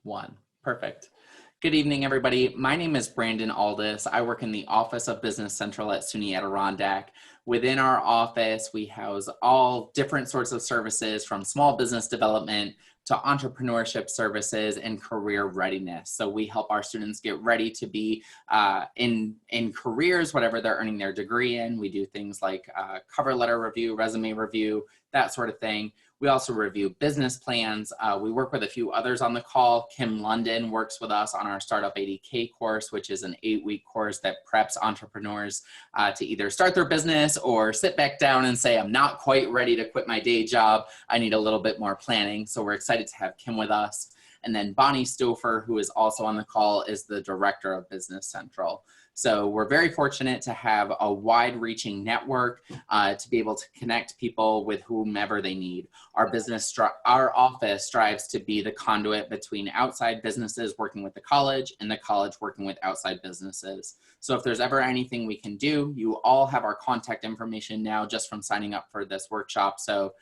One. Perfect. Good evening, everybody. My name is Brandon Aldis. I work in the Office of Business Central at SUNY Adirondack. Within our office, we house all different sorts of services from small business development to entrepreneurship services and career readiness. So we help our students get ready to be in careers, whatever they're earning their degree in. We do things like cover letter review, resume review, that sort of thing. We also review business plans. We work with a few others on the call. Kim London works with us on our Startup 80K course, which is an 8-week course that preps entrepreneurs to either start their business or sit back down and say, I'm not quite ready to quit my day job. I need a little bit more planning. So we're excited to have Kim with us. And then Bonnie Stouffer, who is also on the call, is the Director of Business Central. So we're very fortunate to have a wide-reaching network to be able to connect people with whomever they need. Our office strives to be the conduit between outside businesses working with the college and the college working with outside businesses. So if there's ever anything we can do, you all have our contact information now just from signing up for this workshop. So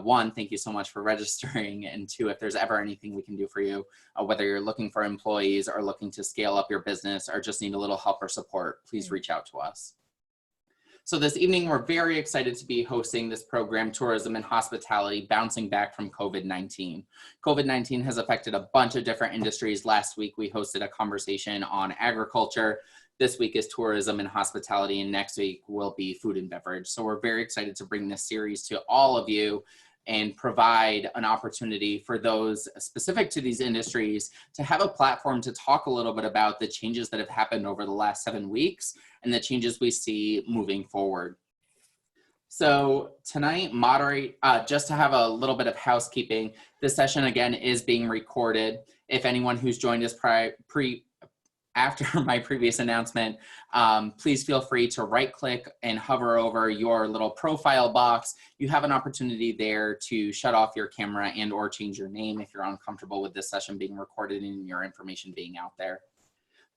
one, thank you so much for registering. And two, if there's ever anything we can do for you, whether you're looking for employees or looking to scale up your business or just need a little help or support, please reach out to us. So this evening, we're very excited to be hosting this program, Tourism and Hospitality, Bouncing Back from COVID-19. COVID-19 has affected a bunch of different industries. Last week, we hosted a conversation on agriculture. This week is tourism and hospitality, and next week will be food and beverage. So we're very excited to bring this series to all of you and provide an opportunity for those specific to these industries to have a platform to talk a little bit about the changes that have happened over the last 7 weeks and the changes we see moving forward. So tonight, just to have a little bit of housekeeping, this session again is being recorded. If anyone who's joined us after my previous announcement, please feel free to right-click and hover over your little profile box. You have an opportunity there to shut off your camera and or change your name if you're uncomfortable with this session being recorded and your information being out there.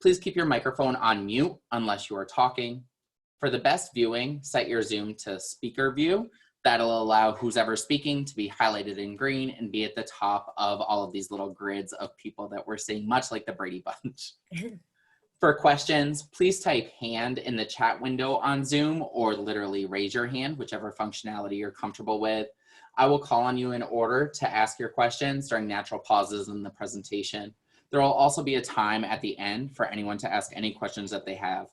Please keep your microphone on mute unless you are talking. For the best viewing, set your Zoom to speaker view. That'll allow who's ever speaking to be highlighted in green and be at the top of all of these little grids of people that we're seeing, much like the Brady Bunch. For questions, please type hand in the chat window on Zoom or literally raise your hand, whichever functionality you're comfortable with. I will call on you in order to ask your questions during natural pauses in the presentation. There will also be a time at the end for anyone to ask any questions that they have.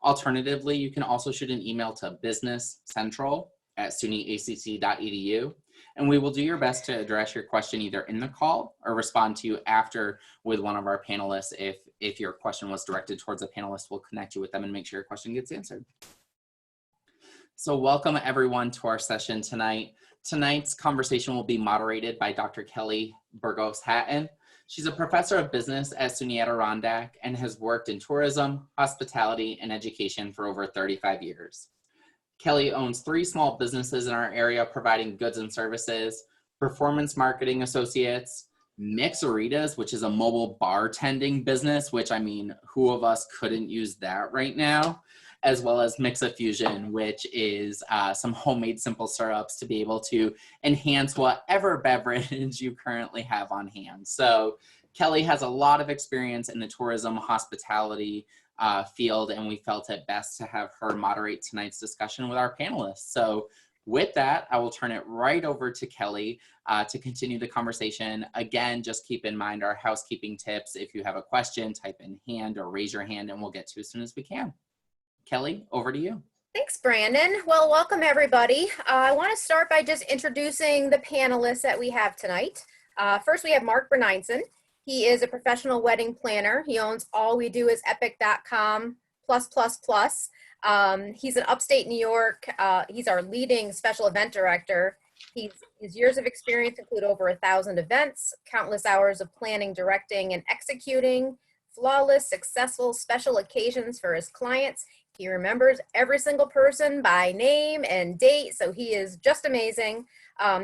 Alternatively, you can also shoot an email to businesscentral@sunyacc.edu, and we will do your best to address your question either in the call or respond to you after with one of our panelists. If your question was directed towards a panelist, we'll connect you with them and make sure your question gets answered. So welcome everyone to our session tonight. Tonight's conversation will be moderated by Dr. Kelly Burgos-Hatton. She's a professor of business at SUNY Adirondack and has worked in tourism, hospitality, and education for over 35 years. Kelly owns 3 small businesses in our area providing goods and services: Performance Marketing Associates, Mixeritas, which is a mobile bartending business, which I mean, who of us couldn't use that right now, as well as Mix-A-Fusion, which is some homemade simple syrups to be able to enhance whatever beverage you currently have on hand. So Kelly has a lot of experience in the tourism hospitality field, and we felt it best to have her moderate tonight's discussion with our panelists. So with that, I will turn it right over to Kelly to continue the conversation. Again, just keep in mind our housekeeping tips. If you have a question, type in hand or raise your hand and we'll get to it as soon as we can. Kelly, over to you. Thanks, Brandon. Well, welcome everybody. I want to start by just introducing the panelists that we have tonight. First, we have Mark Berneinson. He is a professional wedding planner. He owns allwedo.epic.com+++. He's in upstate New York. He's our leading special event director. His years of experience include over 1,000 events, countless hours of planning, directing, and executing flawless, successful special occasions for his clients. He remembers every single person by name and date, so he is just amazing.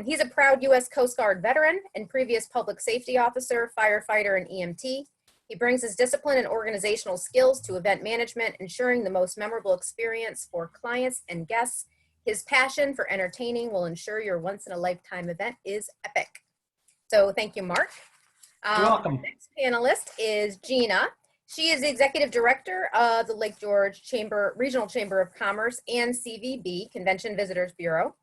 He's a proud U.S. Coast Guard veteran and previous public safety officer, firefighter, and EMT. He brings his discipline and organizational skills to event management, ensuring the most memorable experience for clients and guests. His passion for entertaining will ensure your once-in-a-lifetime event is epic. So thank you, Mark. You're Our welcome. next panelist is Gina. She is the Executive Director of the Lake George Regional Chamber of Commerce and CVB, Convention Visitors Bureau.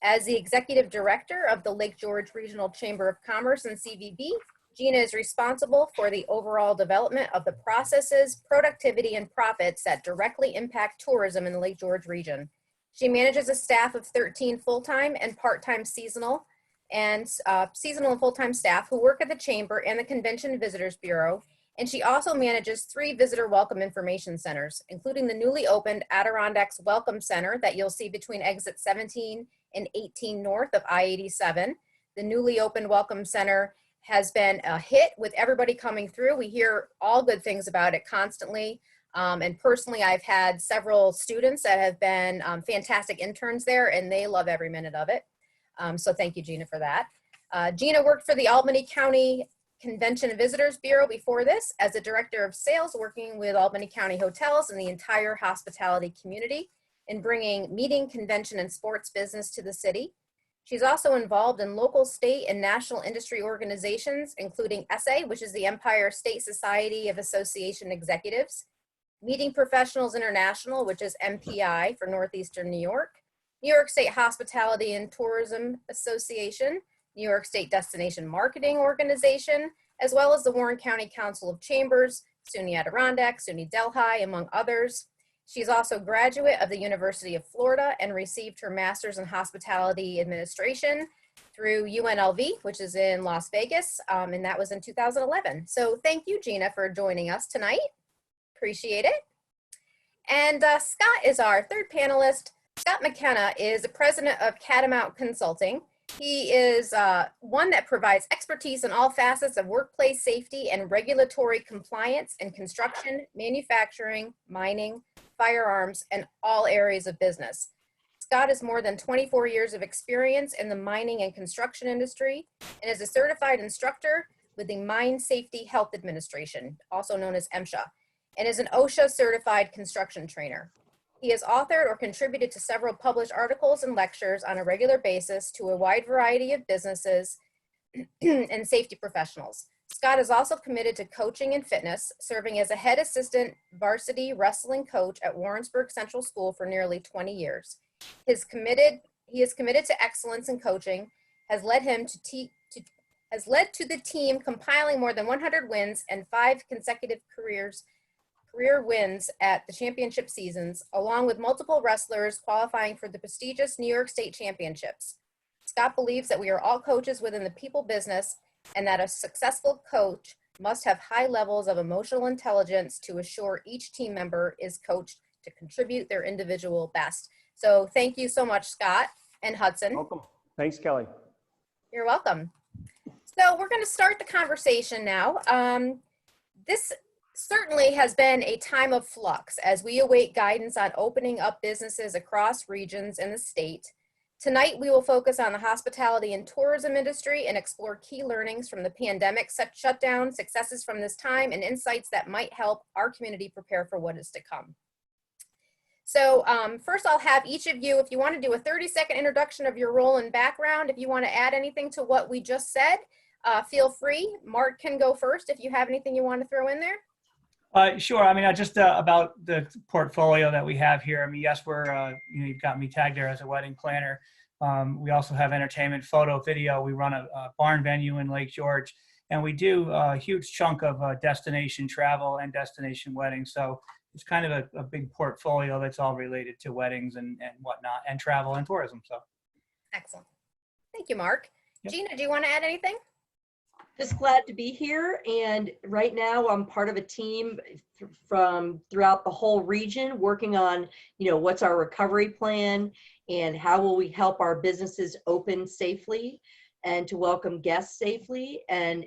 As the Executive Director of the Lake George Regional Chamber of Commerce and CVB, Gina is responsible for the overall development of the processes, productivity, and profits that directly impact tourism in the Lake George region. She manages a staff of 13 full-time and part-time seasonal and full-time staff who work at the Chamber and the Convention Visitors Bureau. And she also manages 3 visitor welcome information centers, including the newly opened Adirondacks Welcome Center that you'll see between exit 17 and 18 north of I-87. The newly opened Welcome Center has been a hit with everybody coming through. We hear all good things about it constantly. And personally, I've had several students that have been fantastic interns there, and they love every minute of it. So thank you, Gina, for that. Gina worked for the Albany County Convention and Visitors Bureau before this as the Director of Sales, working with Albany County hotels and the entire hospitality community in bringing meeting, convention, and sports business to the city. She's also involved in local, state, and national industry organizations, including ESSA, which is the Empire State Society of Association Executives, Meeting Professionals International, which is MPI for Northeastern New York State Hospitality and Tourism Association, New York State Destination Marketing Organization, as well as the Warren County Council of Chambers, SUNY Adirondack, SUNY Delhi, among others. She's also a graduate of the University of Florida and received her master's in hospitality administration through UNLV, which is in Las Vegas, and that was in 2011. So thank you, Gina, for joining us tonight. Appreciate it. And Scott is our third panelist. Scott McKenna is the president of Catamount Consulting. He is one that provides expertise in all facets of workplace safety and regulatory compliance in construction, manufacturing, mining, firearms, and all areas of business. Scott has more than 24 years of experience in the mining and construction industry and is a certified instructor with the Mine Safety Health Administration, also known as MSHA, and is an OSHA certified construction trainer. He has authored or contributed to several published articles and lectures on a regular basis to a wide variety of businesses and safety professionals. Scott is also committed to coaching and fitness, serving as a head assistant varsity wrestling coach at Warrensburg Central School for nearly 20 years. He is committed to excellence in coaching, has led to the team compiling more than 100 wins and 5 consecutive career wins at the championship seasons, along with multiple wrestlers qualifying for the prestigious New York State Championships. Scott believes that we are all coaches within the people business and that a successful coach must have high levels of emotional intelligence to assure each team member is coached to contribute their individual best. So thank you so much, Scott and Hudson. Welcome. Thanks, Kelly. You're welcome. So we're going to start the conversation now. This certainly has been a time of flux as we await guidance on opening up businesses across regions in the state. Tonight, we will focus on the hospitality and tourism industry and explore key learnings from the pandemic shutdown, successes from this time, and insights that might help our community prepare for what is to come. So first, I'll have each of you, if you want to do a 30-second introduction of your role and background, if you want to add anything to what we just said, feel free. Mark can go first if you have anything you want to throw in there. Sure. I mean, just about the portfolio that we have here. I mean, yes, we're, you've got me tagged there as a wedding planner. We also have entertainment, photo, video. We run a barn venue in Lake George, and we do a huge chunk of destination travel and destination weddings. So it's kind of a big portfolio that's all related to weddings and whatnot, and travel and tourism. So excellent. Thank you, Mark. Yep. Gina, do you want to add anything? Just glad to be here, and right now I'm part of a team from throughout the whole region working on, what's our recovery plan and how will we help our businesses open safely and to welcome guests safely, and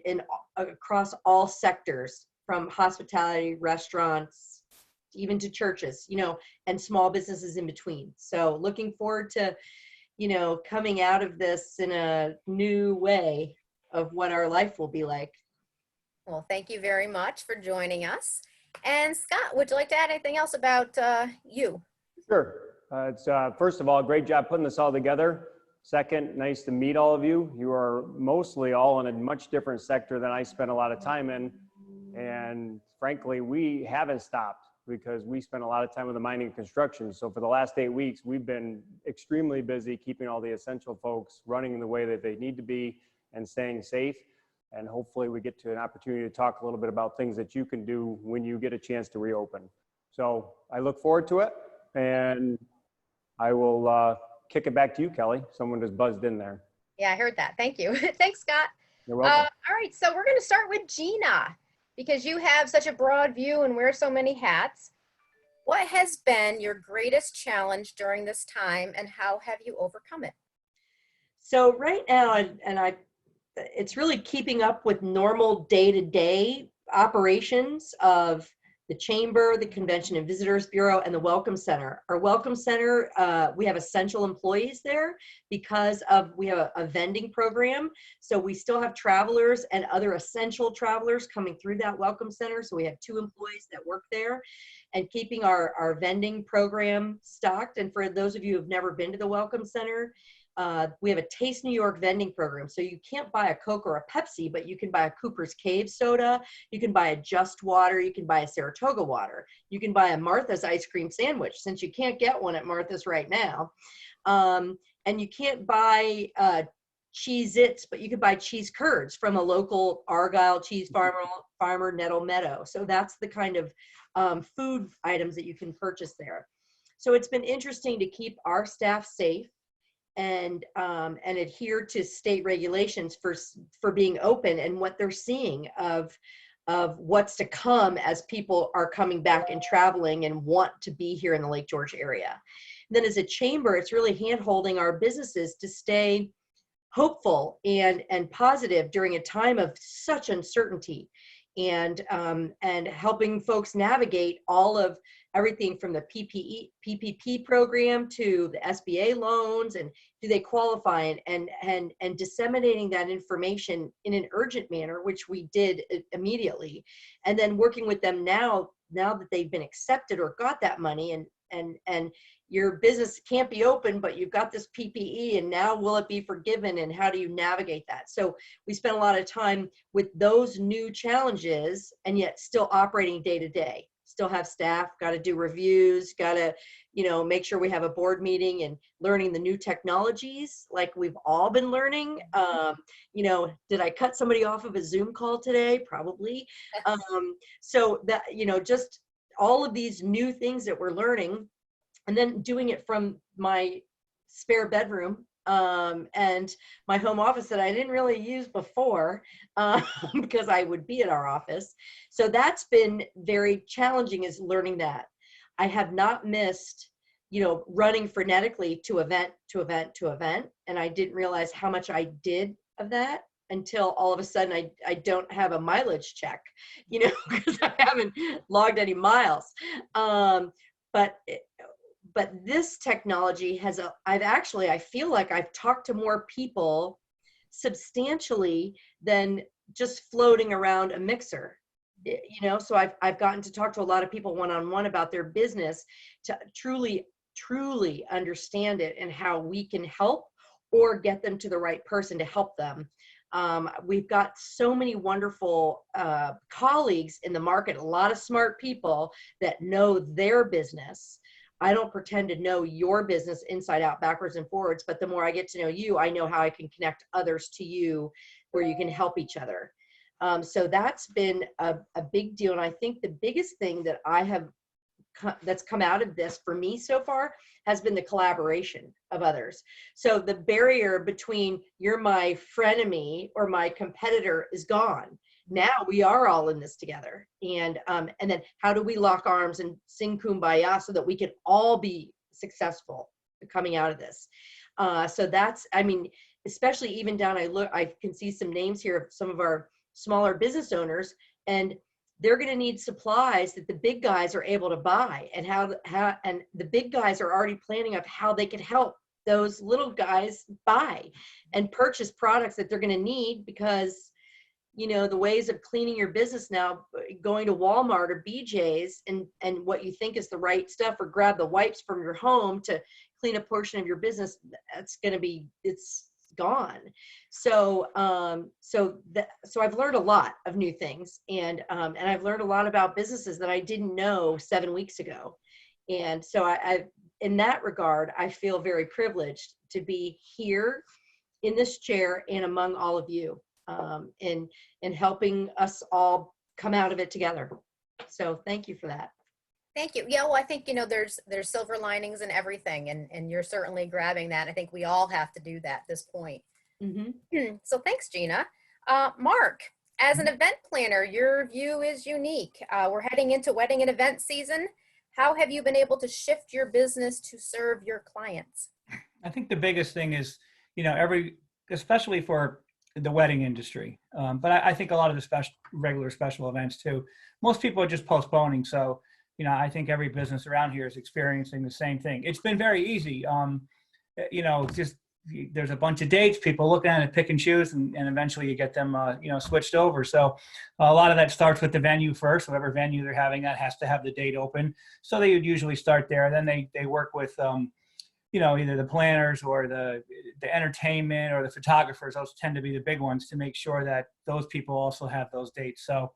across all sectors, from hospitality, restaurants, even to churches, and small businesses in between. So looking forward to, coming out of this in a new way of what our life will be like. Well, thank you very much for joining us. And Scott, would you like to add anything else about you? Sure. It's first of all, great job putting this all together. Second, nice to meet all of you. You are mostly all in a much different sector than I spent a lot of time in. And frankly, we haven't stopped because we spent a lot of time with the mining and construction. So for the last 8 weeks, we've been extremely busy keeping all the essential folks running in the way that they need to be and staying safe. And hopefully we get to an opportunity to talk a little bit about things that you can do when you get a chance to reopen. So I look forward to it, and I will kick it back to you, Kelly. Someone just buzzed in there. Yeah, I heard that. Thank you. Thanks, Scott. You're welcome. All right, so we're going to start with Gina, because you have such a broad view and wear so many hats. What has been your greatest challenge during this time, and how have you overcome it? So right now, it's really keeping up with normal day-to-day operations of the Chamber, the Convention and Visitors Bureau, and the Welcome Center. Our Welcome Center, we have essential employees there because we have a vending program. So we still have travelers and other essential travelers coming through that Welcome Center. So we have 2 employees that work there, and keeping our vending program stocked. And for those of you who've never been to the Welcome Center, we have a Taste New York vending program. So you can't buy a Coke or a Pepsi, but you can buy a Cooper's Cave soda. You can buy a Just Water. You can buy a Saratoga water. You can buy a Martha's ice cream sandwich, since you can't get one at Martha's right now. And you can't buy Cheez-Its, but you could buy cheese curds from a local Argyle cheese farmer, Nettle Meadow. So that's the kind of food items that you can purchase there. So it's been interesting to keep our staff safe and adhere to state regulations for being open, and what they're seeing of what's to come as people are coming back and traveling and want to be here in the Lake George area. And then as a chamber, it's really hand-holding our businesses to stay hopeful and positive during a time of such uncertainty, and helping folks navigate all of everything from the PPP program to the SBA loans, and do they qualify, and disseminating that information in an urgent manner, which we did immediately, and then working with them now that they've been accepted or got that money, and your business can't be open, but you've got this PPE, and now will it be forgiven, and how do you navigate that? So we spent a lot of time with those new challenges, and yet still operating day to day. Still have staff, got to do reviews, got to, make sure we have a board meeting, and learning the new technologies like we've all been learning. Did I cut somebody off of a Zoom call today? Probably. So that, just all of these new things that we're learning, and then doing it from my spare bedroom and my home office that I didn't really use before because I would be at our office. So that's been very challenging, is learning that. I have not missed, running frenetically to event to event to event. And I didn't realize how much I did of that until all of a sudden I don't have a mileage check, because I haven't logged any miles. But this technology I feel like I've talked to more people substantially than just floating around a mixer, so I've gotten to talk to a lot of people one-on-one about their business to truly understand it and how we can help or get them to the right person to help them. We've got so many wonderful colleagues in the market, a lot of smart people that know their business. I don't pretend to know your business inside out, backwards and forwards, but the more I get to know you, I know how I can connect others to you where you can help each other. So that's been a big deal. And I think the biggest thing that that's come out of this for me so far has been the collaboration of others. So the barrier between you're my frenemy or my competitor is gone. Now we are all in this together, and then how do we lock arms and sing kumbaya so that we can all be successful coming out of this? So that's, especially even down, I can see some names here of some of our smaller business owners, and they're going to need supplies that the big guys are able to buy, and and the big guys are already planning of how they can help those little guys buy and purchase products that they're going to need, because the ways of cleaning your business now, going to Walmart or BJ's and what you think is the right stuff, or grab the wipes from your home to clean a portion of your business, it's gone. So so I've learned a lot of new things, and I've learned a lot about businesses that I didn't know 7 weeks ago. And so I in that regard, I feel very privileged to be here in this chair and among all of you, and helping us all come out of it together. So thank you for that. Thank you. Yeah, well, I think, there's silver linings in everything, and you're certainly grabbing that. I think we all have to do that at this point. Mm-hmm. So thanks, Gina. Mark, as an event planner, your view is unique. We're heading into wedding and event season. How have you been able to shift your business to serve your clients? I think the biggest thing is, especially for the wedding industry, but I think a lot of the regular special events too, most people are just postponing. So, I think every business around here is experiencing the same thing. It's been very easy. Just there's a bunch of dates, people look at it, pick and choose, and eventually you get them, switched over. So a lot of that starts with the venue first. Whatever venue they're having, that has to have the date open. So they would usually start there. Then they work with, either the planners or the entertainment or the photographers. Those tend to be the big ones to make sure that those people also have those dates. So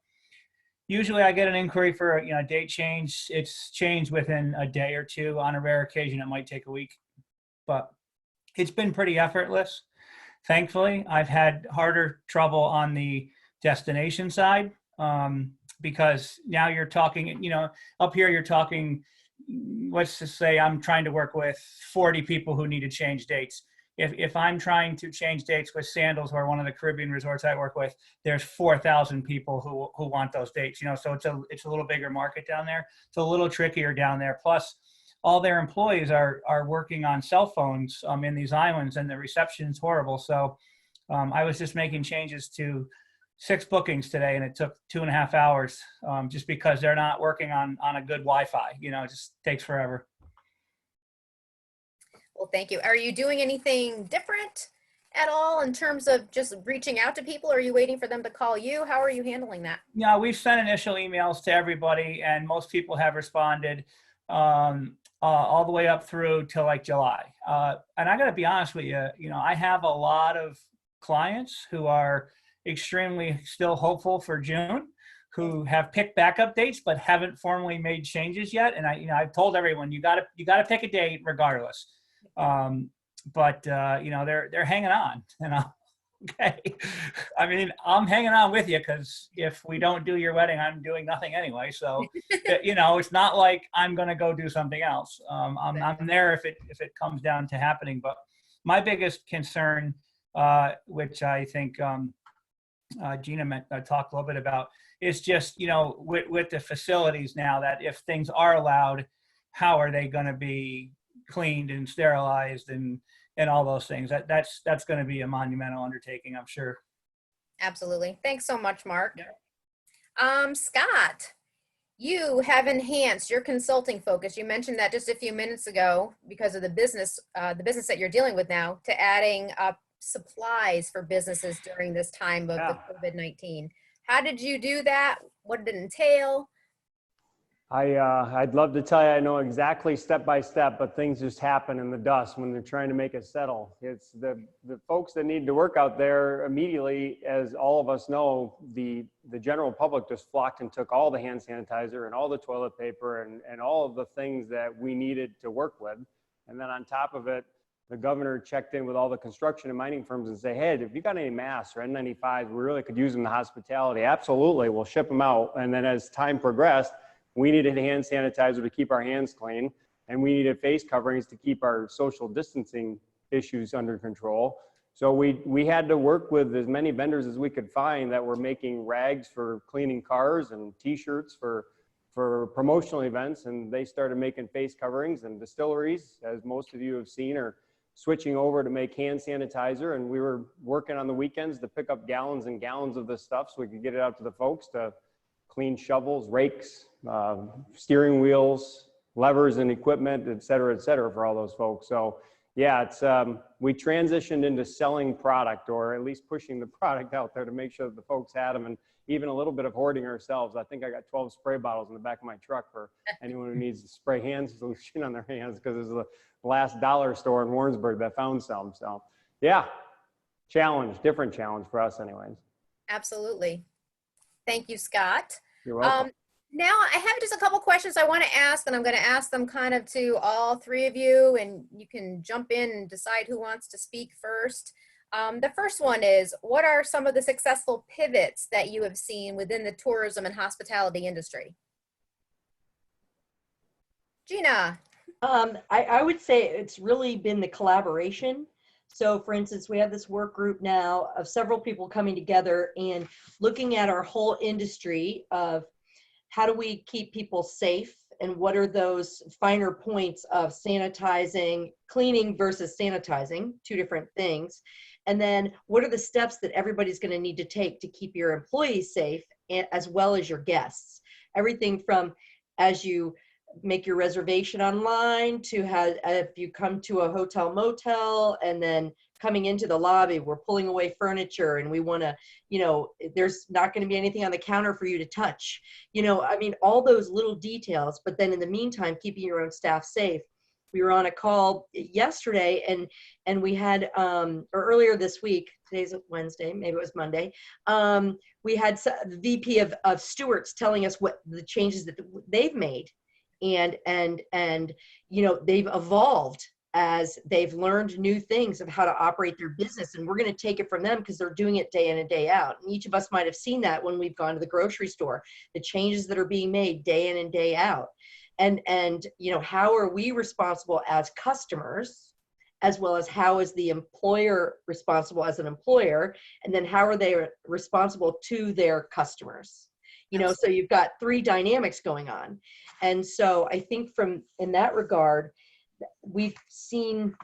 usually I get an inquiry for a date change. It's changed within a day or two. On a rare occasion, it might take a week, but it's been pretty effortless. Thankfully, I've had harder trouble on the destination side, because now you're talking, up here you're talking, let's just say I'm trying to work with 40 people who need to change dates. If I'm trying to change dates with Sandals, or one of the Caribbean resorts I work with, there's 4,000 people who want those dates. So it's a little bigger market down there. It's a little trickier down there. Plus, all their employees are working on cell phones in these islands, and the reception is horrible. So I was just making changes to 6 bookings today, and it took 2.5 hours, just because they're not working on a good Wi-Fi. It just takes forever. Well, thank you. Are you doing anything different at all in terms of just reaching out to people? Or are you waiting for them to call you? How are you handling that? Yeah, we've sent initial emails to everybody, and most people have responded, all the way up through till like July. And I got to be honest with you, I have a lot of clients who are extremely still hopeful for June, who have picked backup dates but haven't formally made changes yet. And I've told everyone, you got to pick a date regardless. But they're hanging on. Okay. I mean, I'm hanging on with you, because if we don't do your wedding, I'm doing nothing anyway. So, it's not like I'm going to go do something else. I'm there if it comes down to happening. But my biggest concern, which I think Gina talked a little bit about, is just, with the facilities now, that if things are allowed, how are they going to be cleaned and sterilized and all those things? That's going to be a monumental undertaking, I'm sure. Absolutely. Thanks so much, Mark. Scott, you have enhanced your consulting focus. You mentioned that just a few minutes ago, because of the business that you're dealing with now, to adding up supplies for businesses during this time of the COVID-19. How did you do that? What did it entail? I'd love to tell you I know exactly step by step, but things just happen in the dust when they're trying to make it settle. It's the folks that need to work out there immediately. As all of us know, the general public just flocked and took all the hand sanitizer and all the toilet paper and all of the things that we needed to work with. And then on top of it, the governor checked in with all the construction and mining firms and say, hey, if you got any masks or N95s, we really could use them in the hospitality. Absolutely, we'll ship them out. And then as time progressed, we needed hand sanitizer to keep our hands clean, and we needed face coverings to keep our social distancing issues under control. So we had to work with as many vendors as we could find that were making rags for cleaning cars and t-shirts for promotional events, and they started making face coverings. And distilleries, as most of you have seen, are switching over to make hand sanitizer, and we were working on the weekends to pick up gallons and gallons of this stuff so we could get it out to the folks to clean shovels, rakes, steering wheels, levers and equipment, et cetera, for all those folks. So yeah, it's we transitioned into selling product, or at least pushing the product out there to make sure that the folks had them, and even a little bit of hoarding ourselves. I think I got 12 spray bottles in the back of my truck for anyone who needs to spray hand solution on their hands, because there's last dollar store in Warrensburg that found some. So yeah, different challenge for us anyways. Absolutely. Thank you, Scott. You're welcome. Now I have just a couple questions I want to ask, and I'm going to ask them kind of to all three of you, and you can jump in and decide who wants to speak first. The first one is, what are some of the successful pivots that you have seen within the tourism and hospitality industry? Gina. I would say it's really been the collaboration. So for instance, we have this work group now of several people coming together and looking at our whole industry of how do we keep people safe, and what are those finer points of sanitizing, cleaning versus sanitizing, two different things. And then what are the steps that everybody's going to need to take to keep your employees safe as well as your guests. Everything from as you make your reservation online to how if you come to a hotel motel and then coming into the lobby, we're pulling away furniture and we want to, you know, there's not going to be anything on the counter for you to touch. You know, I mean, all those little details, but then in the meantime, keeping your own staff safe. We were on a call yesterday and we had, or earlier this week, today's Wednesday, maybe it was Monday, we had the VP of Stewards telling us what the changes that they've made. And you know, they've evolved as they've learned new things of how to operate their business, and we're going to take it from them because they're doing it day in and day out. And each of us might have seen that when we've gone to the grocery store, the changes that are being made day in and day out. And you know, how are we responsible as customers, as well as how is the employer responsible as an employer, and then how are they responsible to their customers? You know, so you've got three dynamics going on. And so I think in that regard, we've seen,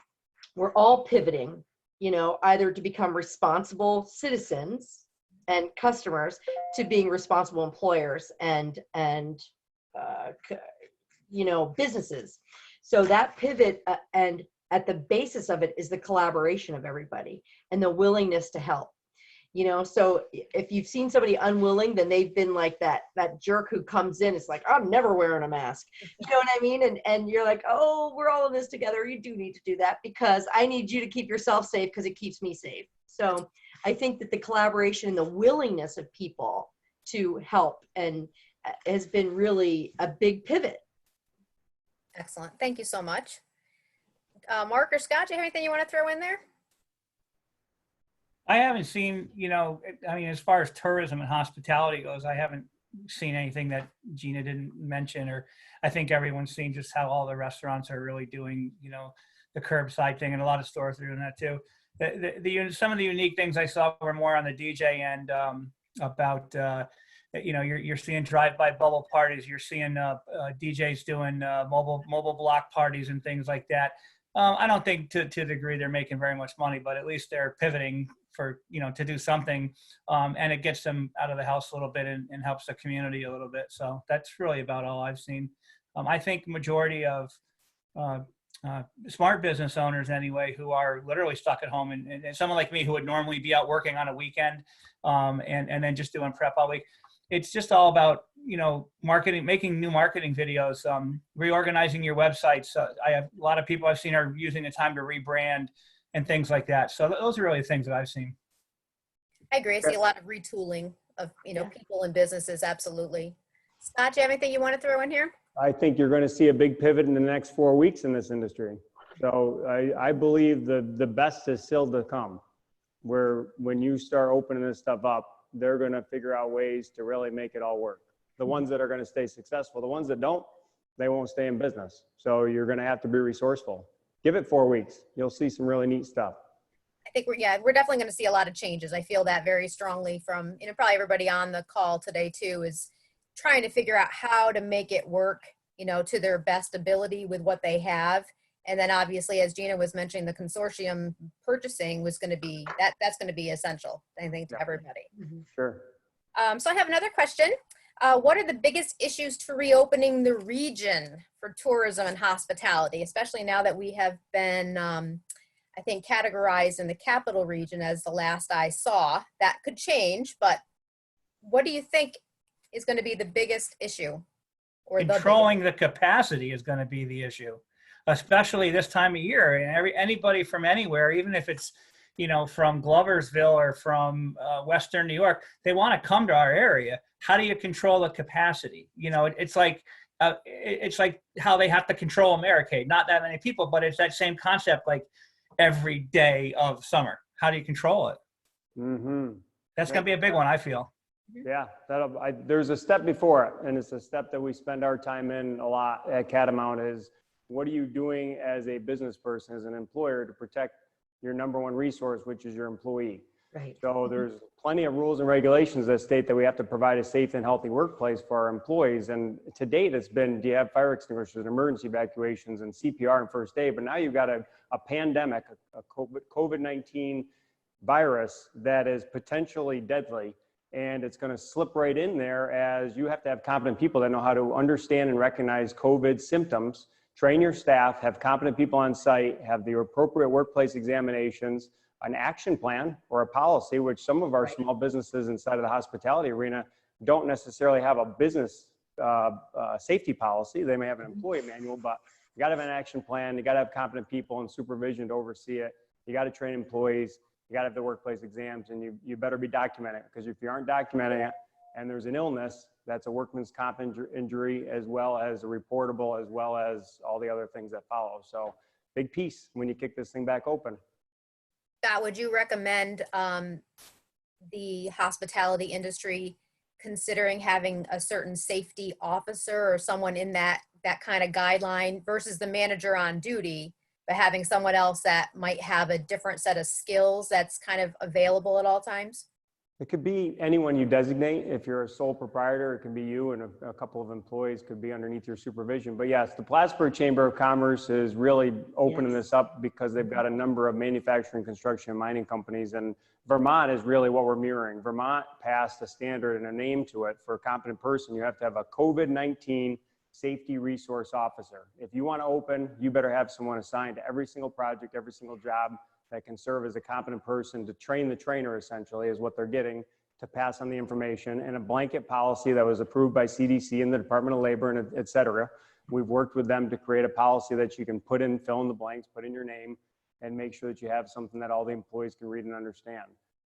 we're all pivoting, you know, either to become responsible citizens and customers to being responsible employers and you know, businesses. So that pivot and at the basis of it is the collaboration of everybody and the willingness to help. You know, so if you've seen somebody unwilling, then they've been like that jerk who comes in, it's like, I'm never wearing a mask. You know what I mean? And you're like, oh, we're all in this together. You do need to do that because I need you to keep yourself safe because it keeps me safe. So I think that the collaboration and the willingness of people to help and has been really a big pivot. Excellent. Thank you so much. Mark or Scott, do you have anything you want to throw in there? I haven't seen, you know, I mean, as far as tourism and hospitality goes, I haven't seen anything that Gina didn't mention, or I think everyone's seen just how all the restaurants are really doing, you know, the curbside thing, and a lot of stores are doing that too. Some of the unique things I saw were more on the DJ end about, you know, you're seeing drive-by bubble parties, you're seeing DJs doing mobile block parties and things like that. I don't think to the degree they're making very much money, but at least they're pivoting for, you know, to do something, and it gets them out of the house a little bit and helps the community a little bit. So that's really about all I've seen. I think majority of smart business owners anyway, who are literally stuck at home, and someone like me who would normally be out working on a weekend and then just doing prep all week. It's just all about, you know, marketing, making new marketing videos, reorganizing your websites. I have a lot of people I've seen are using the time to rebrand and things like that. So those are really the things that I've seen. I agree. I see a lot of retooling of, you know, people and businesses. Absolutely. Scott, do you have anything you want to throw in here? I think you're going to see a big pivot in the next 4 weeks in this industry. So I believe the best is still to come, where when you start opening this stuff up, they're going to figure out ways to really make it all work. The ones that are going to stay successful, the ones that don't, they won't stay in business. So you're going to have to be resourceful. Give it 4 weeks. You'll see some really neat stuff. I think we're definitely going to see a lot of changes. I feel that very strongly from, you know, probably everybody on the call today too, is trying to figure out how to make it work, you know, to their best ability with what they have. And then obviously, as Gina was mentioning, the consortium purchasing was going to be, that's going to be essential, I think, to everybody. Sure. So I have another question. What are the biggest issues to reopening the region for tourism and hospitality, especially now that we have been, I think, categorized in the capital region as the last I saw? That could change, but what do you think is going to be the biggest issue? Or Controlling the capacity is going to be the issue. especially this time of year. And anybody from anywhere, even if it's, from Gloversville or from Western New York, they want to come to our area. How do you control the capacity? It's like how they have to control Americade. Not that many people, but it's that same concept, like every day of summer. How do you control it? Mm-hmm. That's going to be a big one, I feel. Yeah, there's a step before it, and it's a step that we spend our time in a lot at Catamount is, what are you doing as a business person, as an employer, to protect your number one resource, which is your employee? Right. So there's plenty of rules and regulations that state that we have to provide a safe and healthy workplace for our employees. And to date, it's been, do you have fire extinguishers, emergency evacuations, and CPR and first aid? But now you've got a pandemic, a COVID-19 virus that is potentially deadly. And it's going to slip right in there, as you have to have competent people that know how to understand and recognize COVID symptoms, train your staff, have competent people on site, have the appropriate workplace examinations, an action plan or a policy, which some of our small businesses inside of the hospitality arena don't necessarily have a business safety policy. They may have an employee manual, but you got to have an action plan. You got to have competent people and supervision to oversee it. You got to train employees. You got to have the workplace exams, and you better be documenting it, because if you aren't documenting it and there's an illness, that's a workman's comp injury, as well as a reportable, as well as all the other things that follow. So big piece when you kick this thing back open. Scott, would you recommend the hospitality industry considering having a certain safety officer or someone in that kind of guideline versus the manager on duty, but having someone else that might have a different set of skills that's kind of available at all times? It could be anyone you designate. If you're a sole proprietor, it could be you, and a couple of employees could be underneath your supervision. But yes, the Plattsburgh Chamber of Commerce is really opening this up, because they've got a number of manufacturing, construction, and mining companies. And Vermont is really what we're mirroring. Vermont passed a standard and a name to it. For a competent person, you have to have a COVID-19 safety resource officer. If you want to open, you better have someone assigned to every single project, every single job, that can serve as a competent person to train the trainer, essentially, is what they're getting, to pass on the information, and a blanket policy that was approved by CDC and the Department of Labor, and et cetera. We've worked with them to create a policy that you can put in, fill in the blanks, put in your name, and make sure that you have something that all the employees can read and understand.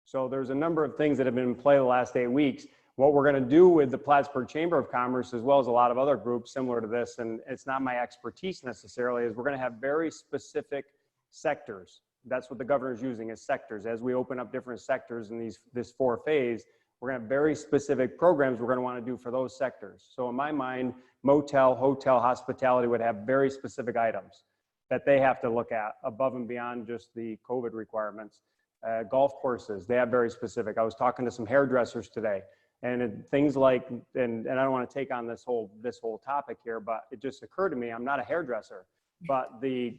So there's a number of things that have been in play the last 8 weeks. What we're going to do with the Plattsburgh Chamber of Commerce, as well as a lot of other groups similar to this, and it's not my expertise necessarily, is we're going to have very specific sectors. That's what the governor is using, as sectors. As we open up different sectors in this 4 phase, we're going to have very specific programs we're going to want to do for those sectors. So in my mind, motel, hotel, hospitality would have very specific items that they have to look at above and beyond just the COVID requirements. Golf courses, they have very specific. I was talking to some hairdressers today, and things like, and I don't want to take on this whole topic here, but it just occurred to me, I'm not a hairdresser. But the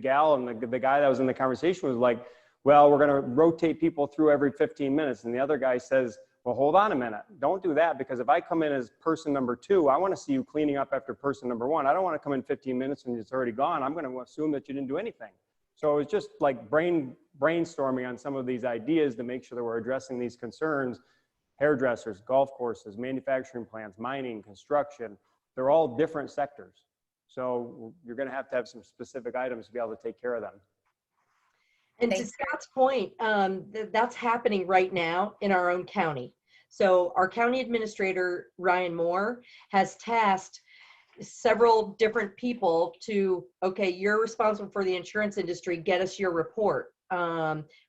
gal and the guy that was in the conversation was like, well, we're going to rotate people through every 15 minutes. And the other guy says, well, hold on a minute. Don't do that, because if I come in as person number 2, I want to see you cleaning up after person number 1. I don't want to come in 15 minutes and it's already gone. I'm going to assume that you didn't do anything. So it's just like brainstorming on some of these ideas to make sure that we're addressing these concerns. Hairdressers, golf courses, manufacturing plants, mining, construction, they're all different sectors. So you're going to have some specific items to be able to take care of them. And to Scott's point, that's happening right now in our own county. So our county administrator, Ryan Moore, has tasked several different people to, okay, you're responsible for the insurance industry, get us your report.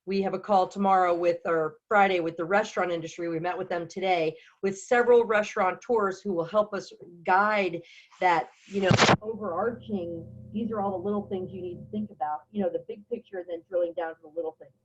We have a call tomorrow or Friday with the restaurant industry. We met with them today with several restaurateurs who will help us guide that, overarching, these are all the little things you need to think about, the big picture, and then drilling down to the little things.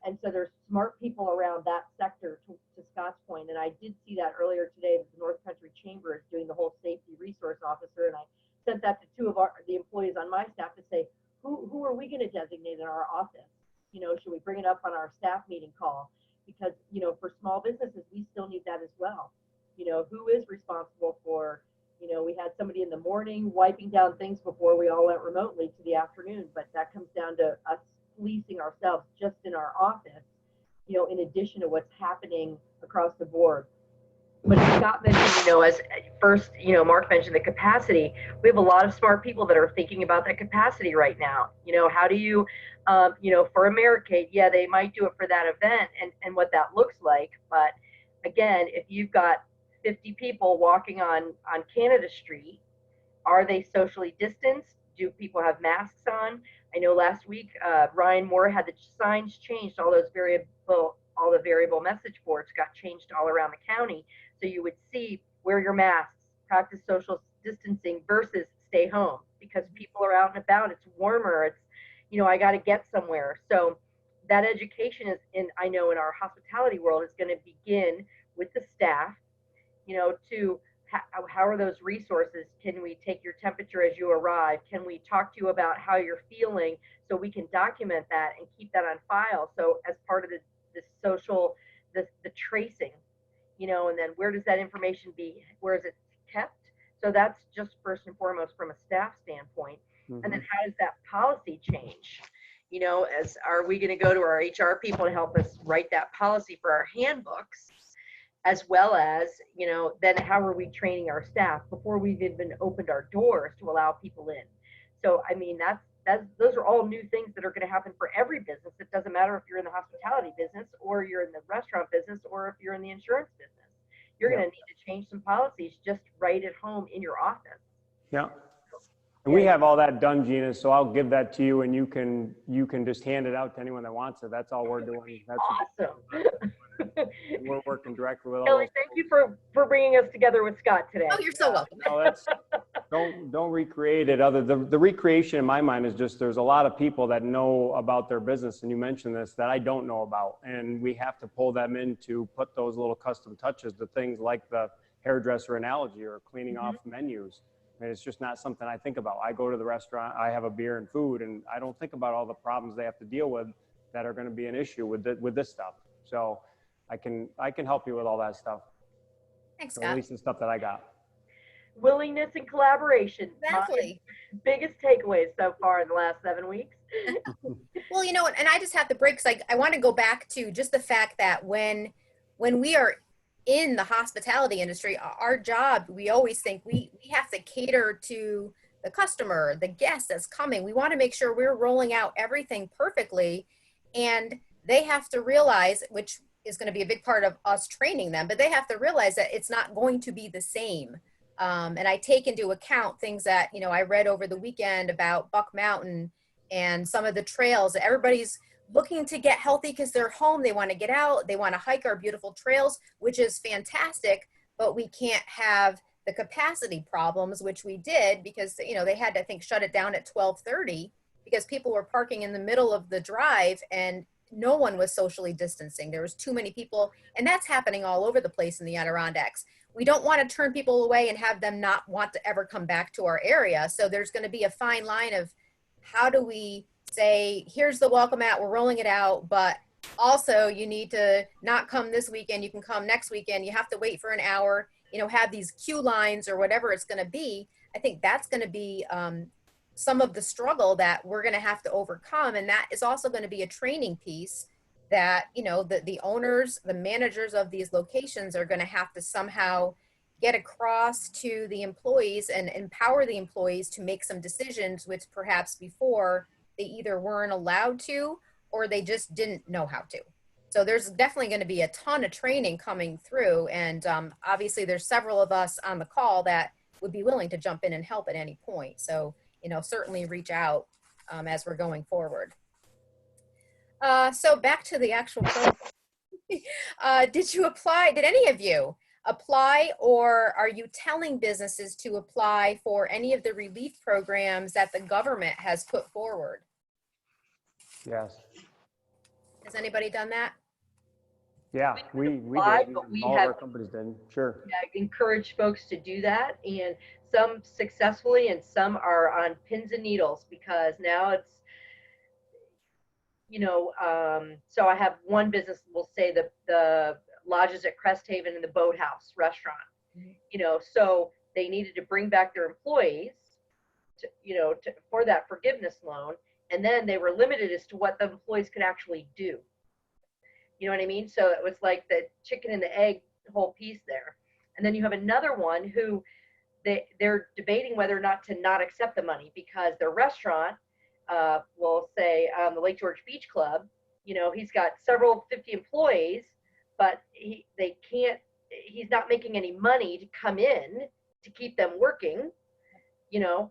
And so there's smart people around that sector, to Scott's point. And I did see that earlier today that the North Country Chamber is doing the whole safety resource officer. And I sent that to 2 of the employees on my staff to say, who are we going to designate in our office? Should we bring it up on our staff meeting call? Because, for small businesses, we still need that as well. Who is responsible for, we had somebody in the morning wiping down things before we all went remotely to the afternoon, but that comes down to us policing ourselves just in our office, in addition to what's happening across the board. when Scott mentioned, as first, Mark mentioned the capacity, we have a lot of smart people that are thinking about that capacity right now. How do you, for Americade, yeah, they might do it for that event and what that looks like. But again, if you've got 50 people walking on Canada Street, are they socially distanced? Do people have masks on? I know last week, Ryan Moore had the signs changed, all the variable message boards got changed all around the county. So you would see wear your masks, practice social distancing versus stay home, because people are out and about. It's warmer. It's, I got to get somewhere. So that education I know in our hospitality world is going to begin with the staff, to how are those resources? Can we take your temperature as you arrive? Can we talk to you about how you're feeling so we can document that and keep that on file? So as part of the social, the tracing, and then where does that information where is it kept? So that's just first and foremost from a staff standpoint. Mm-hmm. And then how does that policy change? Are we going to go to our HR people to help us write that policy for our handbooks? As well as, then how are we training our staff before we've even opened our doors to allow people in? So, I mean, those are all new things that are going to happen for every business. It doesn't matter if you're in the hospitality business or you're in the restaurant business or if you're in the insurance business. You're going to need to change some policies just right at home in your office. Yeah. And we have all that done, Gina, so I'll give that to you and you can just hand it out to anyone that wants it. That's all we're doing. That's awesome. We're working directly with all Kelly, thank you for bringing us together with Scott today. Oh, you're so welcome. No, don't recreate it. The recreation in my mind is just there's a lot of people that know about their business, and you mentioned this, that I don't know about, and we have to pull them in to put those little custom touches to things like the hairdresser analogy or cleaning off menus. And it's just not something I think about. I go to the restaurant, I have a beer and food, and I don't think about all the problems they have to deal with that are going to be an issue with this stuff. So I can help you with all that stuff. Thanks, so Scott. at least the stuff that I got. Willingness and collaboration. Exactly. My biggest takeaways so far in the last 7 weeks. Well, and I just have to break, because I want to go back to just the fact that when we are in the hospitality industry, our job, we always think we have to cater to the customer, the guest that's coming. We want to make sure we're rolling out everything perfectly, and they have to realize, which is going to be a big part of us training them, but they have to realize that it's not going to be the same. And I take into account things that, I read over the weekend about Buck Mountain and some of the trails that everybody's looking to get healthy because they're home. They want to get out. They want to hike our beautiful trails, which is fantastic, but we can't have the capacity problems, which we did because, they had to, I think, shut it down at 12:30 because people were parking in the middle of the drive and no one was socially distancing. There was too many people, and that's happening all over the place in the Adirondacks. We don't want to turn people away and have them not want to ever come back to our area. So there's going to be a fine line of how do we say, here's the welcome mat, we're rolling it out, but also you need to not come this weekend, you can come next weekend, you have to wait for an hour, have these queue lines or whatever it's going to be. I think that's going to be some of the struggle that we're going to have to overcome. And that is also going to be a training piece that, the owners, the managers of these locations are going to have to somehow get across to the employees and empower the employees to make some decisions, which perhaps before they either weren't allowed to, or they just didn't know how to. So there's definitely going to be a ton of training coming through. And obviously there's several of us on the call that would be willing to jump in and help at any point. So, certainly reach out as we're going forward. So back to the actual program. Did any of you apply, or are you telling businesses to apply for any of the relief programs that the government has put forward? Yes. Has anybody done that? Yeah, we applied, did. but we all of have our companies did. Sure. Encourage folks to do that, and some successfully and some are on pins and needles because now it's, so I have one business, we'll say the lodges at Crest Haven and the Boathouse restaurant, so they needed to bring back their employees to, for that forgiveness loan. And then they were limited as to what the employees could actually do. You know what I mean? So it was like the chicken and the egg whole piece there. And then you have another one who they're debating whether or not to not accept the money because their restaurant, will say the Lake George Beach Club, he's got several 50 employees, but he's not making any money to come in to keep them working. The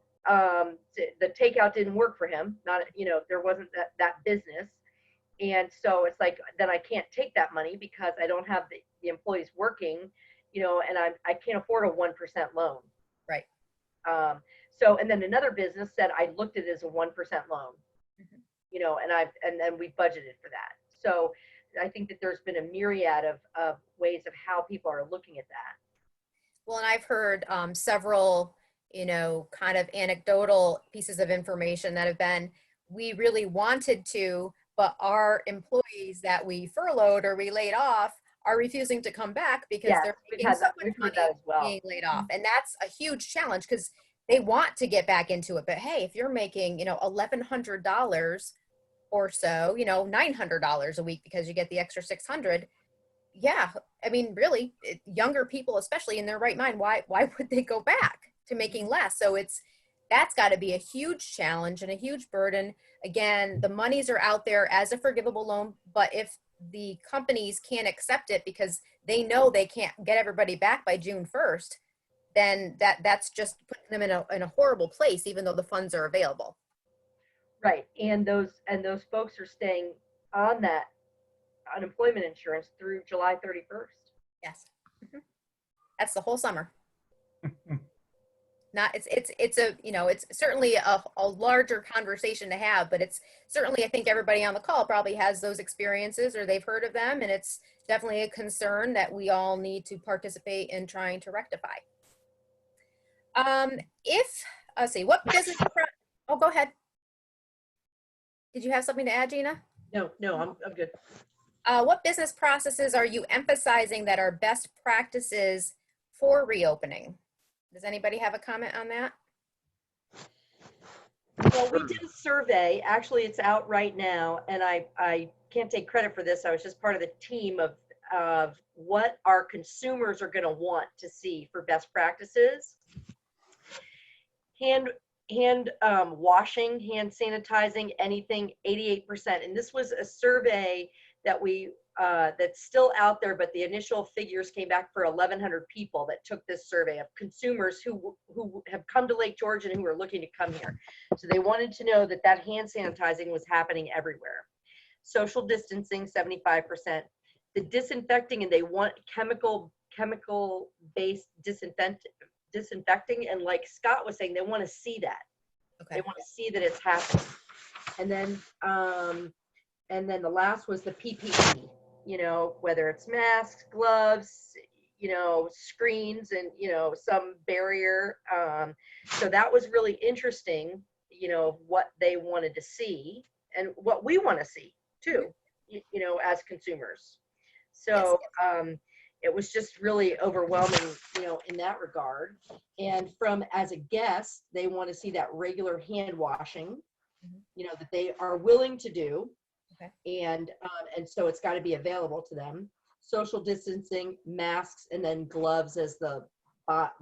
takeout didn't work for him. There wasn't that business. And so it's like, then I can't take that money because I don't have the employees working, and I can't afford a 1% loan. Right. And then another business said, I looked at it as a 1% loan, and then we budgeted for that. So I think that there's been a myriad of ways of how people are looking at that. Well, and I've heard several, kind of anecdotal pieces of information that have been, we really wanted to, but our employees that we furloughed or we laid off are refusing to come back because Yes, they're we've making had so that- much we've heard money that as well. being laid off. And that's a huge challenge because they want to get back into it. But hey, if you're making, $1,100 or so, $900 a week because you get the extra 600. Yeah. I mean, really, younger people, especially in their right mind, why would they go back to making less? So that's got to be a huge challenge and a huge burden. Again, the monies are out there as a forgivable loan, but if the companies can't accept it because they know they can't get everybody back by June 1st, then that's just putting them in a horrible place, even though the funds are available. Right. And those folks are staying on that unemployment insurance through July 31st. Yes. Mm-hmm. That's the whole summer. It's certainly a larger conversation to have, but it's certainly, I think everybody on the call probably has those experiences or they've heard of them. And it's definitely a concern that we all need to participate in trying to rectify. Let's see, what business, oh, go ahead. Did you have something to add, Gina? No, I'm good. What business processes are you emphasizing that are best practices for reopening? Does anybody have a comment on that? Well, we did a survey. Actually, it's out right now, and I can't take credit for this. I was just part of the team of what our consumers are going to want to see for best practices. Hand washing, hand sanitizing, anything, 88%. And this was a survey that that's still out there, but the initial figures came back for 1,100 people that took this survey of consumers who have come to Lake George and who are looking to come here. So they wanted to know that hand sanitizing was happening everywhere. Social distancing, 75%. The disinfecting, and they want chemical-based disinfecting, and like Scott was saying, they want to see that. Okay. They want to see that it's happening. And then the last was the PPE, whether it's masks, gloves, screens, and, some barrier. So that was really interesting, what they wanted to see and what we want to see too, as consumers. So it was just really overwhelming, in that regard. And as a guest, they want to see that regular hand washing, that they are willing to do. Okay. And so it's got to be available to them. Social distancing, masks, and then gloves as the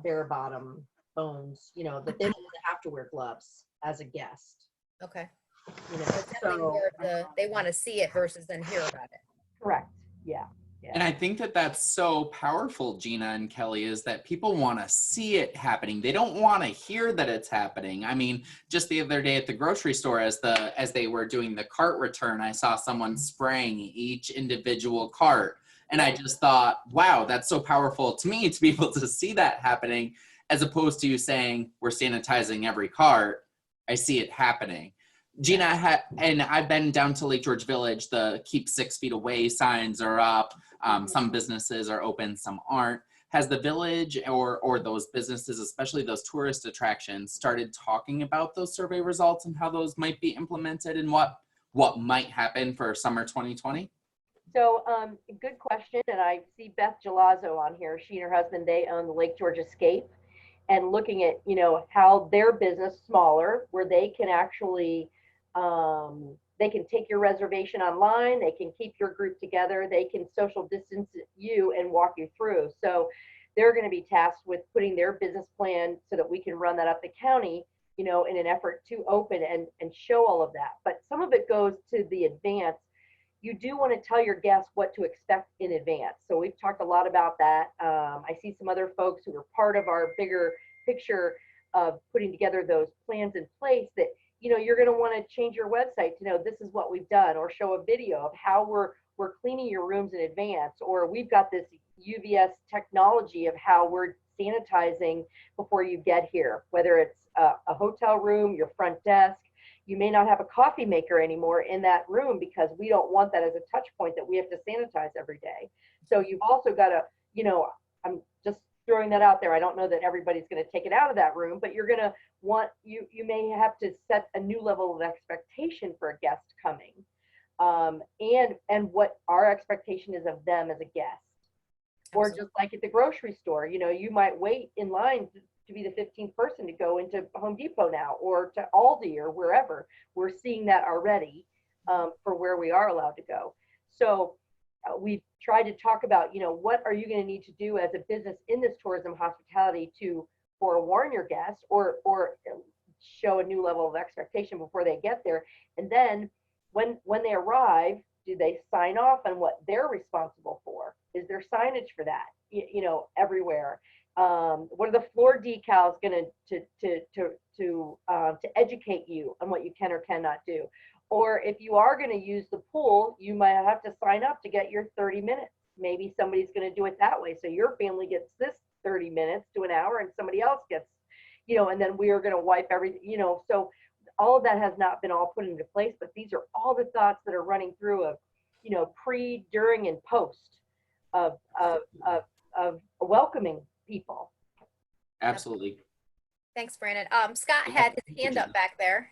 bare bottom bones, that they don't want to have to wear gloves as a guest. Okay. They want to see it versus then hear about it. Correct. Yeah. And I think that that's so powerful, Gina and Kelly, is that people want to see it happening. They don't want to hear that it's happening. I mean, just the other day at the grocery store, as they were doing the cart return, I saw someone spraying each individual cart. And I just thought, wow, that's so powerful to me to be able to see that happening, as opposed to you saying, we're sanitizing every cart. I see it happening. Gina, and I've been down to Lake George Village. The keep 6 feet away signs are up. Some businesses are open, some aren't. Has the village or those businesses, especially those tourist attractions, started talking about those survey results and how those might be implemented and what might happen for summer 2020? So good question. And I see Beth Gelazzo on here. She and her husband, they own the Lake George Escape, and looking at, how their business, smaller, where they can actually they can take your reservation online, they can keep your group together, they can social distance you and walk you through. So they're going to be tasked with putting their business plan so that we can run that up the county, you know, in an effort to open and show all of that. But some of it goes to the advance. You do want to tell your guests what to expect in advance. So we've talked a lot about that. I see some other folks who are part of our bigger picture of putting together those plans in place that, you know, you're going to want to change your website to know this is what we've done, or show a video of how we're cleaning your rooms in advance, or we've got this UVS technology of how we're sanitizing before you get here, whether it's a hotel room, your front desk. You may not have a coffee maker anymore in that room because we don't want that as a touch point that we have to sanitize every day. So you've also got to, you know, I'm just throwing that out there. I don't know that everybody's going to take it out of that room, but you're going to want, you may have to set a new level of expectation for a guest coming, and what our expectation is of them as a guest. Or just like at the grocery store, you know, you might wait in line to be the 15th person to go into Home Depot now, or to Aldi, or wherever. We're seeing that already for where we are allowed to go. So we've tried to talk about, you know, what are you going to need to do as a business in this tourism hospitality to forewarn your guests, or show a new level of expectation before they get there. And then when they arrive, do they sign off on what they're responsible for? Is there signage for that, you know, everywhere? What are the floor decals going to educate you on what you can or cannot do? Or if you are going to use the pool, you might have to sign up to get your 30 minutes. Maybe somebody's going to do it that way. So your family gets this 30 minutes to an hour, and somebody else gets, you know, and then we are going to wipe everything, you know. So all of that has not been all put into place, but these are all the thoughts that are running through of, you know, pre, during, and post of welcoming people. Absolutely. Thanks, Brandon. Scott had his hand up back there.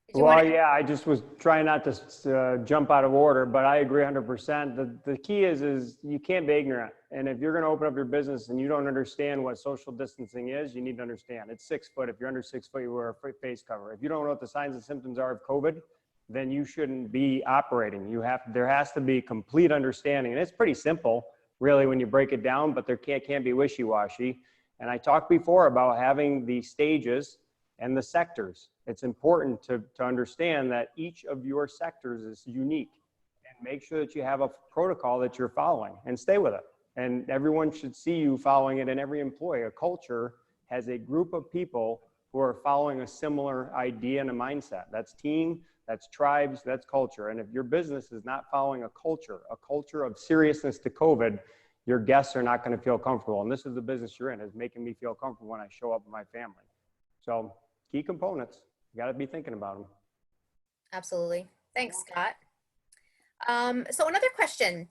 Did you Well, want to? yeah, I just was trying not to jump out of order, but I agree 100%. The key is you can't be ignorant. And if you're going to open up your business and you don't understand what social distancing is, you need to understand. It's 6 foot. If you're under 6 foot, you wear a face cover. If you don't know what the signs and symptoms are of COVID, then you shouldn't be operating. There has to be complete understanding. And it's pretty simple, really, when you break it down, but there can't be wishy-washy. And I talked before about having the stages and the sectors. It's important to understand that each of your sectors is unique, and make sure that you have a protocol that you're following and stay with it. And everyone should see you following it, and every employee. A culture has a group of people who are following a similar idea and a mindset. That's team, that's tribes, that's culture. And if your business is not following a culture of seriousness to COVID, your guests are not going to feel comfortable. And this is the business you're in, is making me feel comfortable when I show up with my family. So key components, you got to be thinking about them. Absolutely. Thanks, Scott. So another question.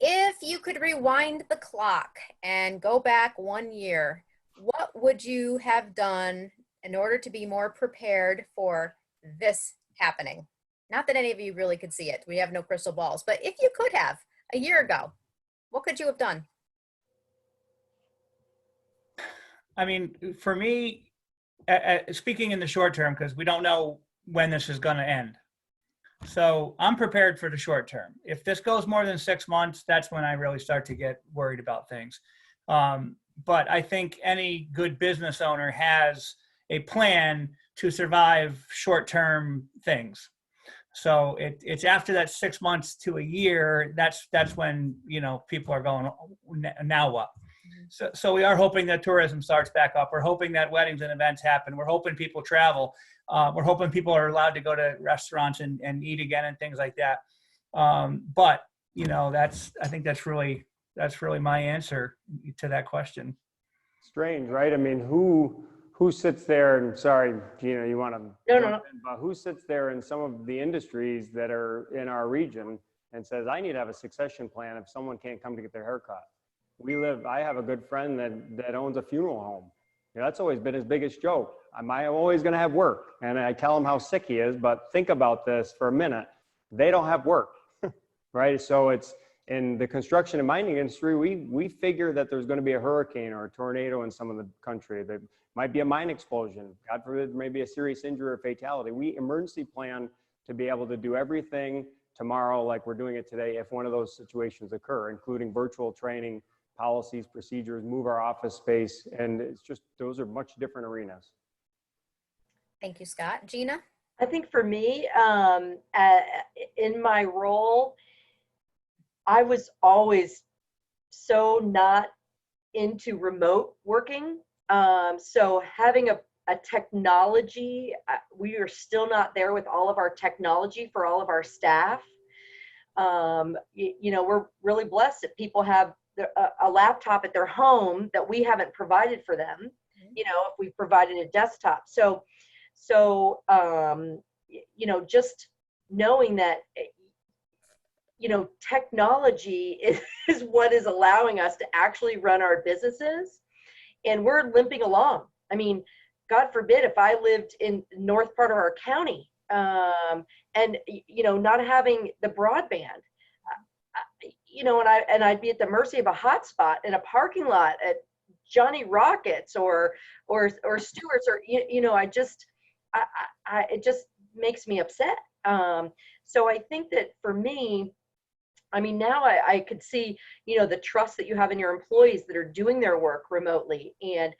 If you could rewind the clock and go back 1 year, what would you have done in order to be more prepared for this happening? Not that any of you really could see it. We have no crystal balls. But if you could have a year ago, what could you have done? I mean, for me, speaking in the short term, because we don't know when this is going to end. So I'm prepared for the short term. If this goes more than 6 months, that's when I really start to get worried about things. But I think any good business owner has a plan to survive short-term things. So it's after that 6 months to a year, that's when, you know, people are going, now what? So we are hoping that tourism starts back up. We're hoping that weddings and events happen. We're hoping people travel. We're hoping people are allowed to go to restaurants and eat again and things like that. But, you know, I think that's really my answer to that question. Strange, right? I mean, who sits there, and sorry, Gina, you want to No. but who sits there in some of the industries that are in our region and says, I need to have a succession plan if someone can't come to get their hair cut? I have a good friend that owns a funeral home. You know, that's always been his biggest joke. I'm always going to have work. And I tell him how sick he is, but think about this for a minute. They don't have work, right? So it's in the construction and mining industry, we figure that there's going to be a hurricane or a tornado in some of the country. There might be a mine explosion. God forbid, maybe a serious injury or fatality. We emergency plan to be able to do everything tomorrow like we're doing it today if one of those situations occur, including virtual training, policies, procedures, move our office space. And it's just, those are much different arenas. Thank you, Scott. Gina? I think for me, in my role, I was always so not into remote working. So having a technology, we are still not there with all of our technology for all of our staff. We're really blessed that people have a laptop at their home that we haven't provided for them, if we provided a desktop. So just knowing that, technology is what is allowing us to actually run our businesses, and we're limping along. I mean, God forbid if I lived in the north part of our county, and not having the broadband, and I'd be at the mercy of a hotspot in a parking lot at Johnny Rockets or Stewart's, or it just makes me upset. So I think that for me, I mean, now I could see, the trust that you have in your employees that are doing their work remotely, and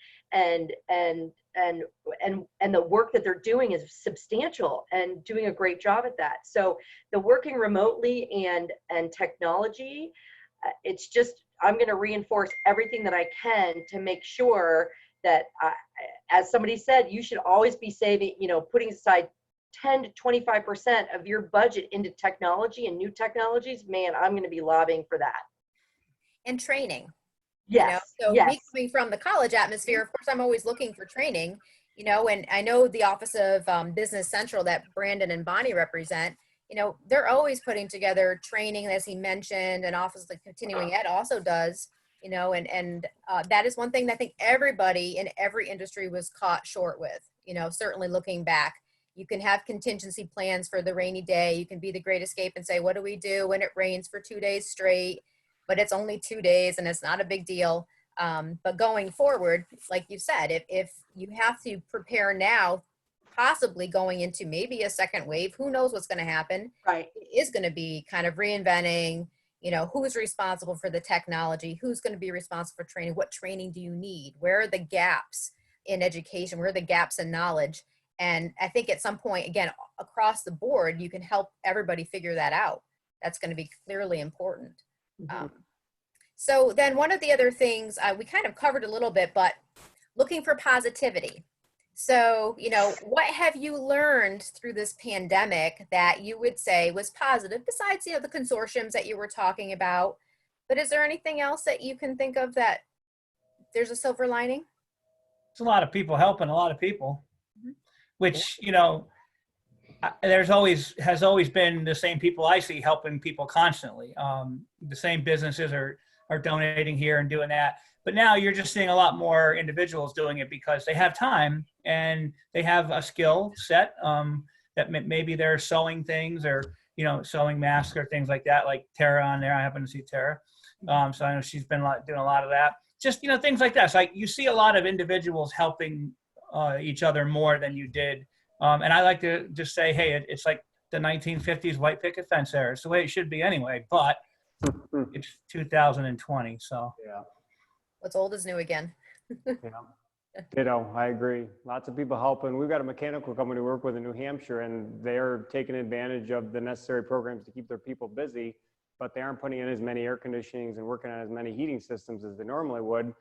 the work that they're doing is substantial and doing a great job at that. So the working remotely and technology, it's just, I'm going to reinforce everything that I can to make sure that, as somebody said, you should always be saving, putting aside 10 to 25% of your budget into technology and new technologies. Man, I'm going to be lobbying for that. And training. Yes. So yes. me coming from the college atmosphere, of course, I'm always looking for training, and I know the Office of Business Central that Brandon and Bonnie represent, they're always putting together training, as he mentioned, and Office of Continuing Ed also does, and that is one thing that I think everybody in every industry was caught short with, certainly looking back. You can have contingency plans for the rainy day. You can be the great escape and say, what do we do when it rains for 2 days straight? But it's only 2 days and it's not a big deal. But going forward, like you said, if you have to prepare now, possibly going into maybe a second wave, who knows what's going to happen? Right. It is going to be kind of reinventing, who's responsible for the technology, who's going to be responsible for training, what training do you need? Where are the gaps in education? Where are the gaps in knowledge? And I think at some point, again, across the board, you can help everybody figure that out. That's going to be clearly important. Mm-hmm. So then one of the other things we kind of covered a little bit, but looking for positivity. So, what have you learned through this pandemic that you would say was positive besides, the consortiums that you were talking about? But is there anything else that you can think of that there's a silver lining? It's a lot of people helping a lot of people, which, has always been the same people I see helping people constantly. The same businesses are donating here and doing that. But now you're just seeing a lot more individuals doing it because they have time and they have a skill set that maybe they're sewing things or, sewing masks or things like that, like Tara on there. I happen to see Tara. So I know she's been doing a lot of that. Just, things like that. So you see a lot of individuals helping each other more than you did. And I like to just say, hey, it's like the 1950s white picket fence era. It's the way it should be anyway, but it's 2020. So Yeah. What's old is new again. Yeah. I agree. Lots of people helping. We've got a mechanical company we work with in New Hampshire, and they're taking advantage of the necessary programs to keep their people busy, but they aren't putting in as many air conditionings and working on as many heating systems as they normally would.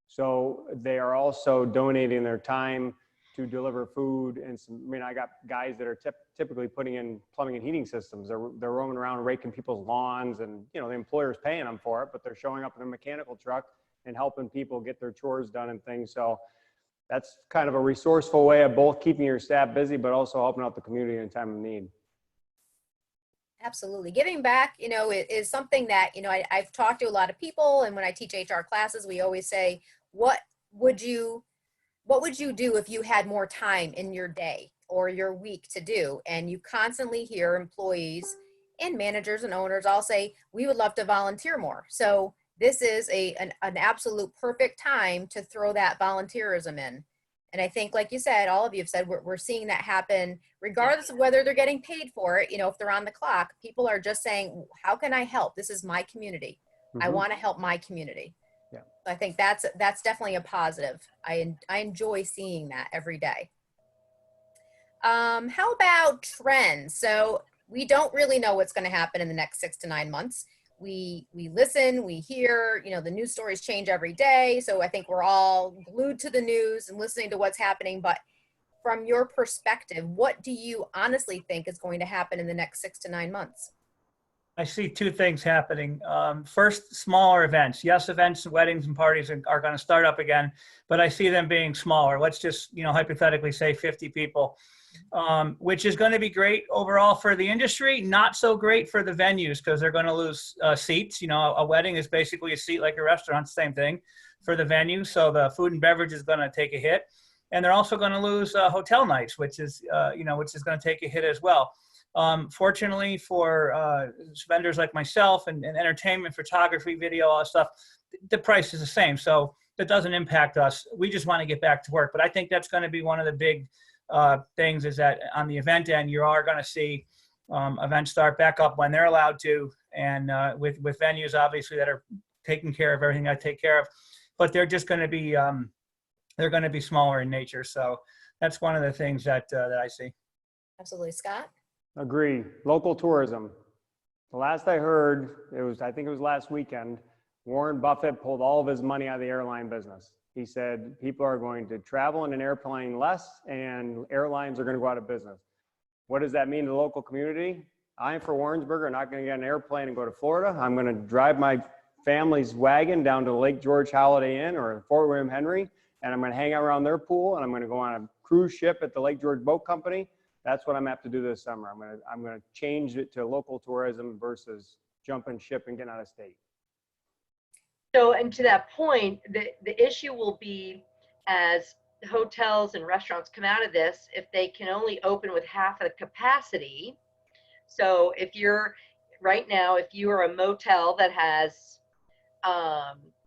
So they are also donating their time to deliver food. And I got guys that are typically putting in plumbing and heating systems. They're roaming around raking people's lawns, and the employer's paying them for it, but they're showing up in a mechanical truck and helping people get their chores done and things. So that's kind of a resourceful way of both keeping your staff busy, but also helping out the community in time of need. Absolutely. Giving back, is something that, I've talked to a lot of people, and when I teach HR classes, we always say, what would you do if you had more time in your day or your week to do? And you constantly hear employees and managers and owners all say, we would love to volunteer more. So this is an absolute perfect time to throw that volunteerism in. And I think, like you said, all of you have said, we're seeing that happen regardless of whether they're getting paid for it. If they're on the clock, people are just saying, how can I help? This is my community. I want to help my community. Yeah. I think that's definitely a positive. I enjoy seeing that every day. How about trends? So we don't really know what's going to happen in the next 6 to 9 months. We listen, we hear, the news stories change every day. So I think we're all glued to the news and listening to what's happening. But from your perspective, what do you honestly think is going to happen in the next 6 to 9 months? I see two things happening. First, smaller events. Yes, events, weddings, and parties are going to start up again, but I see them being smaller. Let's just, hypothetically say 50 people, which is going to be great overall for the industry. Not so great for the venues because they're going to lose seats. A wedding is basically a seat like a restaurant, same thing for the venue. So the food and beverage is going to take a hit, and they're also going to lose hotel nights, which is going to take a hit as well. Fortunately for vendors like myself and entertainment, photography, video, all that stuff, the price is the same. So that doesn't impact us. We just want to get back to work. But I think that's going to be one of the big things is that on the event end, you are going to see events start back up when they're allowed to. And with venues, obviously, that are taking care of everything I take care of. But they're just going to be, smaller in nature. So that's one of the things that I see. Absolutely. Scott? Agree. Local tourism. The last I heard, I think it was last weekend, Warren Buffett pulled all of his money out of the airline business. He said people are going to travel in an airplane less and airlines are going to go out of business. What does that mean to the local community? I, for Warrensburg, are not going to get an airplane and go to Florida. I'm going to drive my family's wagon down to the Lake George Holiday Inn or Fort William Henry, and I'm going to hang out around their pool, and I'm going to go on a cruise ship at the Lake George Boat Company. That's what I'm going to have to do this summer. I'm going to change it to local tourism versus jumping ship and getting out of state. So, and to that point, the issue will be as hotels and restaurants come out of this, if they can only open with half of the capacity. So if you're right now, if you are a motel that has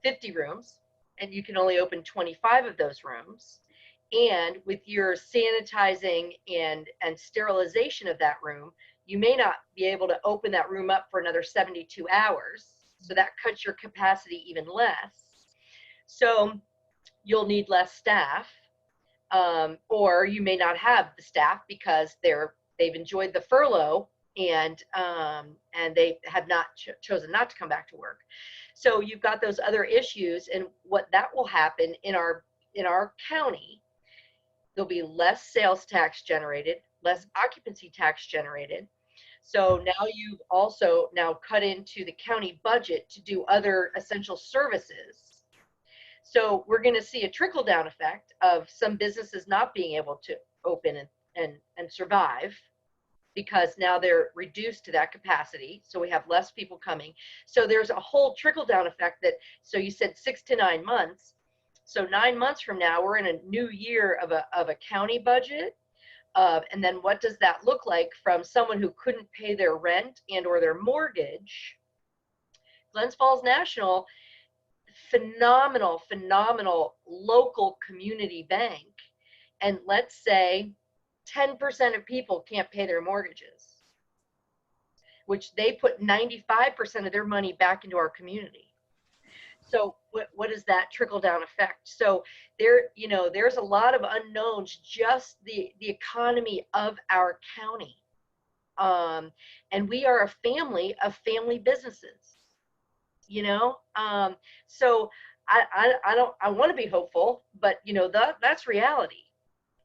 50 rooms and you can only open 25 of those rooms, and with your sanitizing and sterilization of that room, you may not be able to open that room up for another 72 hours. So that cuts your capacity even less. So you'll need less staff, or you may not have the staff because they've enjoyed the furlough and they have not chosen not to come back to work. So you've got those other issues, and what that will happen in our county. There'll be less sales tax generated, less occupancy tax generated. So now you've also cut into the county budget to do other essential services. So we're going to see a trickle down effect of some businesses not being able to open and survive because now they're reduced to that capacity. So we have less people coming. So there's a whole trickle down effect so you said 6 to 9 months. So 9 months from now, we're in a new year of a county budget. And then what does that look like from someone who couldn't pay their rent and or their mortgage? Glens Falls National, phenomenal local community bank. And let's say 10% of people can't pay their mortgages, which they put 95% of their money back into our community. So what is that trickle down effect? So there's a lot of unknowns, just the economy of our county. And we are a family of family businesses, so I want to be hopeful, but that's reality.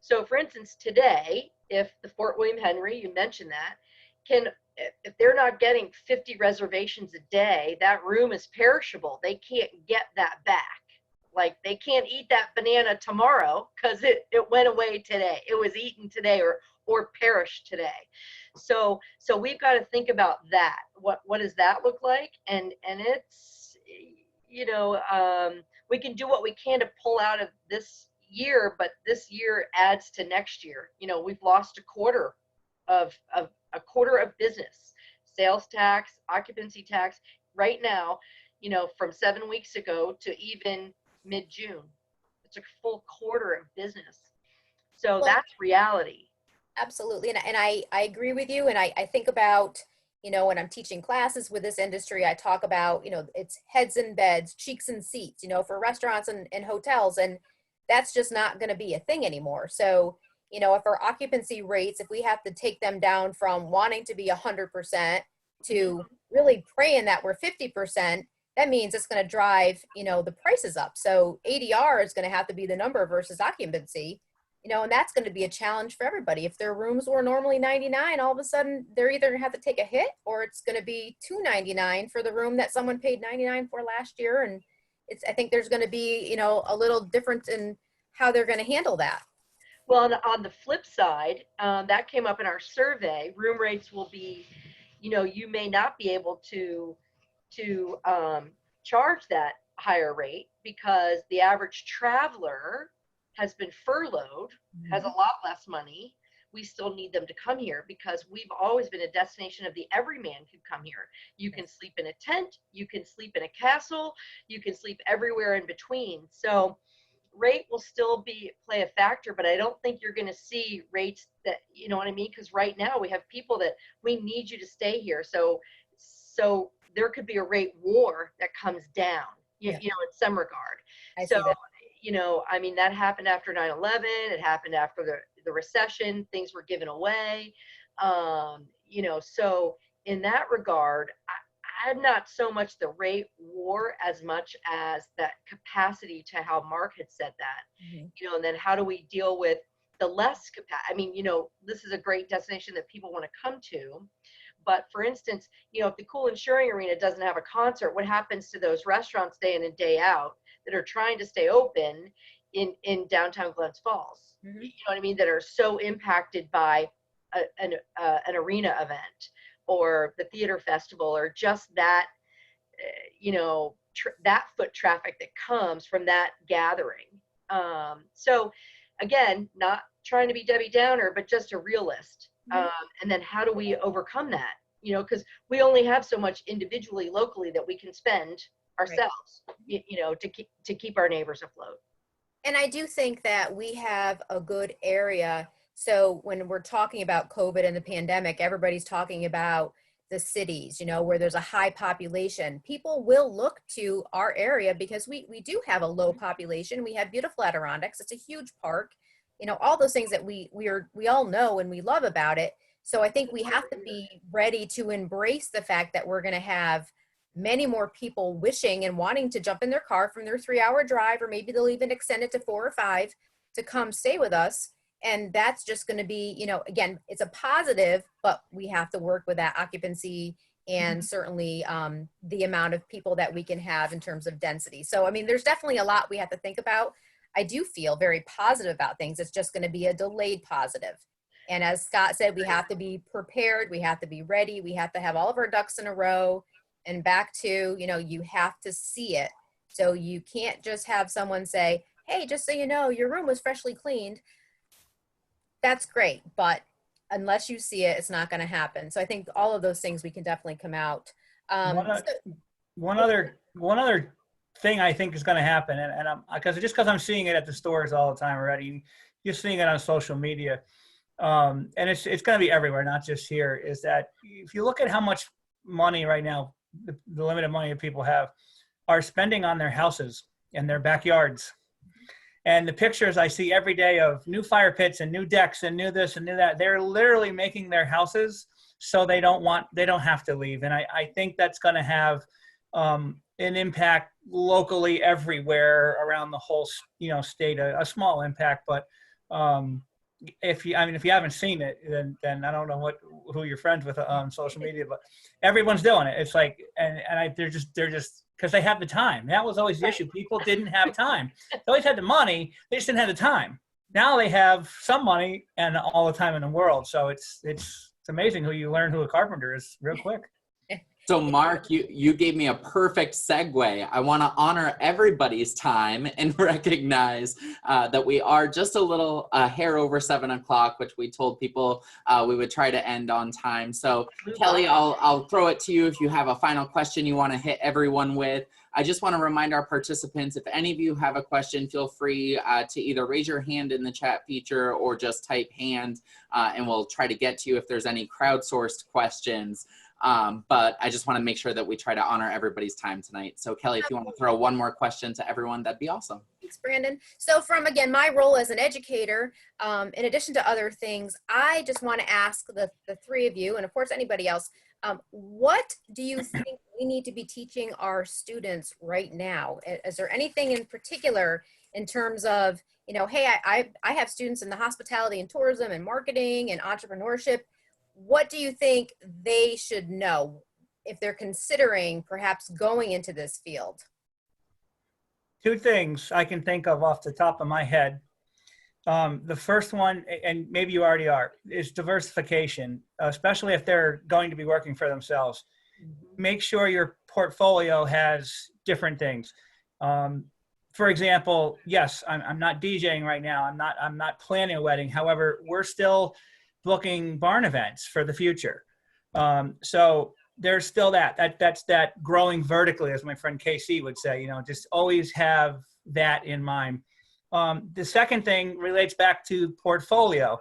So for instance, today, if the Fort William Henry, you mentioned that, if they're not getting 50 reservations a day, that room is perishable. They can't get that back. Like they can't eat that banana tomorrow because it went away today. It was eaten today or perished today. So we've got to think about that. What does that look like? And it's, we can do what we can to pull out of this year, but this year adds to next year. We've lost a quarter of business, sales tax, occupancy tax right now, from 7 weeks ago to even mid-June. It's a full quarter of business. So that's reality. Absolutely. And I agree with you. And I think about, when I'm teaching classes with this industry, I talk about, it's heads in beds, cheeks in seats, for restaurants and hotels. And that's just not going to be a thing anymore. So, if our occupancy rates, if we have to take them down from wanting to be 100% to really praying that we're 50%, that means it's going to drive, the prices up. So ADR is going to have to be the number versus occupancy, and that's going to be a challenge for everybody. If their rooms were normally 99, all of a sudden they're either going to have to take a hit, or it's going to be $299 for the room that someone paid $99 for last year. And I think there's going to be, a little difference in how they're going to handle that. Well, on the flip side, that came up in our survey. Room rates will be, you may not be able to charge that higher rate because the average traveler has been furloughed, has a lot less money. We still need them to come here because we've always been a destination of the everyman could come here. You can sleep in a tent, you can sleep in a castle, you can sleep everywhere in between. So rate will still play a factor, but I don't think you're going to see rates that, you know what I mean? Because right now we have people that we need you to stay here. So there could be a rate war that comes down, in some regard. I see that. I mean, that happened after 9/11. It happened after the recession. Things were given away. So in that regard, I'm not so much the rate war as much as that capacity to how Mark had said that, and then how do we deal with the less capacity? I mean, this is a great destination that people want to come to. But for instance, if the Cool and Shoring Arena doesn't have a concert, what happens to those restaurants day in and day out that are trying to stay open in downtown Glens Falls? You know what I mean? That are so impacted by an arena event or the theater festival or just that, that foot traffic that comes from that gathering. So again, not trying to be Debbie Downer, but just a realist. And then how do we overcome that? Because we only have so much individually, locally that we can spend ourselves, to keep our neighbors afloat. And I do think that we have a good area. So when we're talking about COVID and the pandemic, everybody's talking about the cities, where there's a high population. People will look to our area because we do have a low population. We have beautiful Adirondacks. It's a huge park. All those things that we all know and we love about it. So I think we have to be ready to embrace the fact that we're going to have many more people wishing and wanting to jump in their car from their 3-hour drive, or maybe they'll even extend it to 4 or 5 to come stay with us. And that's just going to be, again, it's a positive, but we have to work with that occupancy and certainly the amount of people that we can have in terms of density. So, I mean, there's definitely a lot we have to think about. I do feel very positive about things. It's just going to be a delayed positive. And as Scott said, we have to be prepared. We have to be ready. We have to have all of our ducks in a row. And back to, you have to see it. So you can't just have someone say, hey, just so you know, your room was freshly cleaned. That's great. But unless you see it, it's not going to happen. So I think all of those things we can definitely come out. One other thing I think is going to happen, and because I'm seeing it at the stores all the time already, you're seeing it on social media, and it's going to be everywhere, not just here. Is that if you look at how much money right now, the limited money that people are spending on their houses and their backyards, and the pictures I see every day of new fire pits and new decks and new this and new that, they're literally making their houses so they don't have to leave, and I think that's going to have an impact locally everywhere around the whole state, a small impact, but if you haven't seen it, then I don't know who you're friends with on social media, but everyone's doing it. It's like, they're just because they have the time. That was always the issue. People didn't have time. They always had the money, they just didn't have the time. Now they have some money and all the time in the world. So it's amazing who you learn who a carpenter is real quick. So Mark, you gave me a perfect segue. I want to honor everybody's time and recognize that we are just a little hair over 7 o'clock, which we told people we would try to end on time. So Kelly, I'll throw it to you if you have a final question you want to hit everyone with. I just want to remind our participants, if any of you have a question, feel free to either raise your hand in the chat feature or just type hand and we'll try to get to you if there's any crowdsourced questions. But I just want to make sure that we try to honor everybody's time tonight. So Kelly, if you want to throw one more question to everyone, that'd be awesome. Thanks, Brandon. So from, again, my role as an educator, in addition to other things, I just want to ask the three of you, and of course anybody else, what do you think we need to be teaching our students right now? Is there anything in particular in terms of, you know, hey, I have students in the hospitality and tourism and marketing and entrepreneurship. What do you think they should know if they're considering perhaps going into this field? Two things I can think of off the top of my head. The first one, and maybe you already are, is diversification, especially if they're going to be working for themselves. Make sure your portfolio has different things. For example, yes, I'm not DJing right now. I'm not planning a wedding. However, we're still booking barn events for the future. So there's still that's that growing vertically, as my friend KC would say, you know, just always have that in mind. The second thing relates back to portfolio.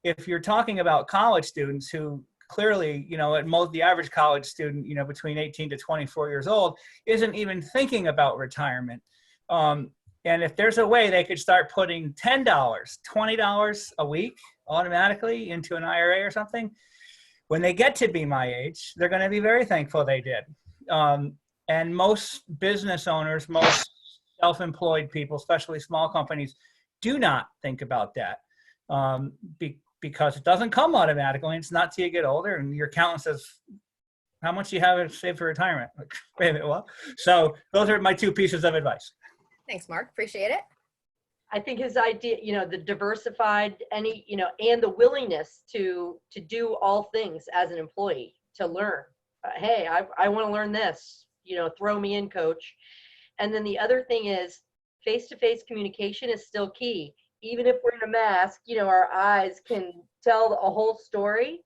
If you're talking about college students who clearly, you know, the average college student, you know, between 18 to 24 years old isn't even thinking about retirement. And if there's a way they could start putting $10, $20 a week automatically into an IRA or something, when they get to be my age, they're going to be very thankful they did. And most business owners, most self-employed people, especially small companies, do not think about that because it doesn't come automatically. It's not till you get older and your accountant says, how much do you have saved for retirement? Like, wait a minute, what? So those are my two pieces of advice. Thanks, Mark. Appreciate it. I think his idea, you know, the diversified, you know, and the willingness to do all things as an employee, to learn. Hey, I want to learn this, you know, throw me in, coach. And then the other thing is face-to-face communication is still key. Even if we're in a mask, you know, our eyes can tell a whole story.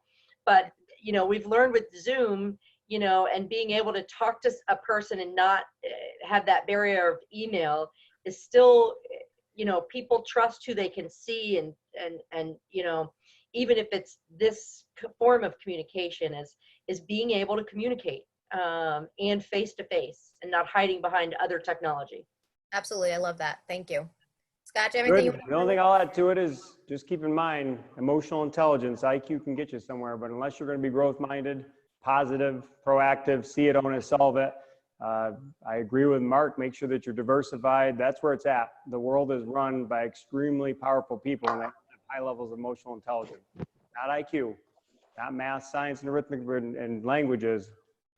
But, you know, we've learned with Zoom, you know, and being able to talk to a person and not have that barrier of email is still, you know, people trust who they can see and you know, even if it's this form of communication is being able to communicate and face-to-face and not hiding behind other technology. Absolutely. I love that. Thank you. Scott, do you have anything? Good. The only thing I'll add to it is just keep in mind, emotional intelligence, IQ can get you somewhere, but unless you're going to be growth-minded, positive, proactive, see it, own it, solve it. I agree with Mark. Make sure that you're diversified. That's where it's at. The world is run by extremely powerful people and they have high levels of emotional intelligence. Not IQ, not math, science, and arithmetic and languages.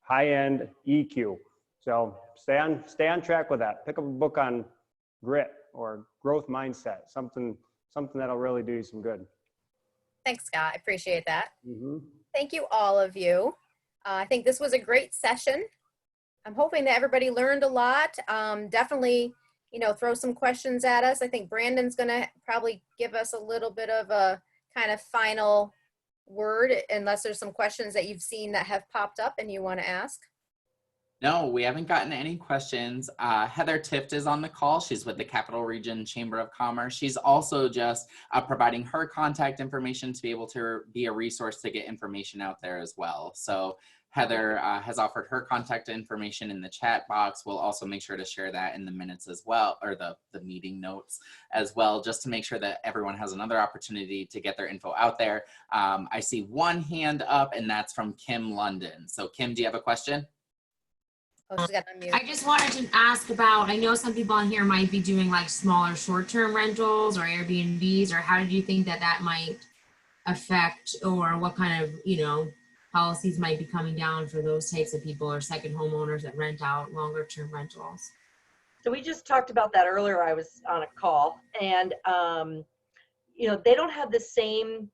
High-end EQ. So stay on track with that. Pick up a book on grit or growth mindset. Something that'll really do you some good. Thanks, Scott. I appreciate that. Mm-hmm. Thank you, all of you. I think this was a great session. I'm hoping that everybody learned a lot. Definitely, you know, throw some questions at us. I think Brandon's going to probably give us a little bit of a kind of final word, unless there's some questions that you've seen that have popped up and you want to ask. No, we haven't gotten any questions. Heather Tift is on the call. She's with the Capital Region Chamber of Commerce. She's also just providing her contact information to be able to be a resource to get information out there as well. So Heather has offered her contact information in the chat box. We'll also make sure to share that in the minutes as well, or the meeting notes as well, just to make sure that everyone has another opportunity to get their info out there. I see one hand up, and that's from Kim London. So Kim, do you have a question? Oh, she's got to unmute. I just wanted to ask about, I know some people on here might be doing like smaller short-term rentals or Airbnbs, or how did you think that might affect, or what kind of, you know, policies might be coming down for those types of people, or second homeowners that rent out longer term rentals? So we just talked about that earlier. I was on a call and, you know, they don't have the same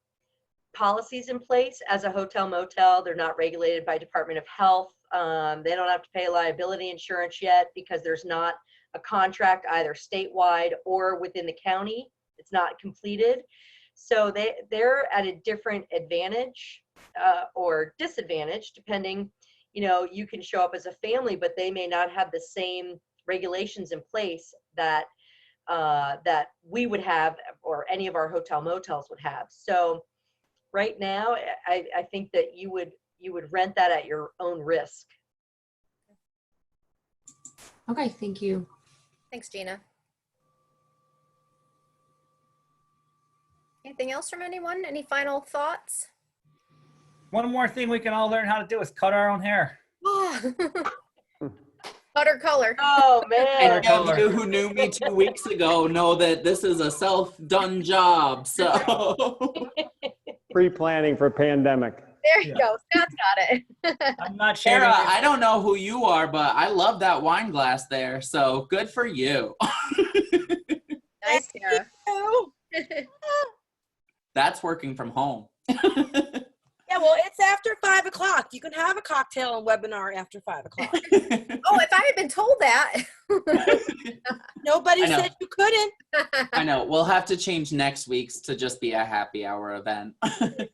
policies in place as a hotel motel. They're not regulated by Department of Health. They don't have to pay liability insurance yet because there's not a contract either statewide or within the county. It's not completed. So they're at a different advantage or disadvantage, depending, you know, you can show up as a family, but they may not have the same regulations in place that that we would have or any of our hotel motels would have. So right now, I think that you would you would rent that at your own risk. Okay, thank you. Thanks, Gina. Anything else from anyone? Any final thoughts? One more thing we can all learn how to do is cut our own hair. Butter color. Oh, And man. those of you who knew me 2 weeks ago know that this is a self-done job, so. Pre-planning for pandemic. There you go. Scott's got it. I'm not shaving. Sarah, I don't know who you are, but I love that wine glass there, so good for you. Nice, Sarah. That's working from home. Yeah, well, it's after 5 o'clock. You can have a cocktail and webinar after 5 o'clock. Oh, if I had been told that. Nobody I know. said you couldn't. I know, we'll have to change next week's to just be a happy hour event.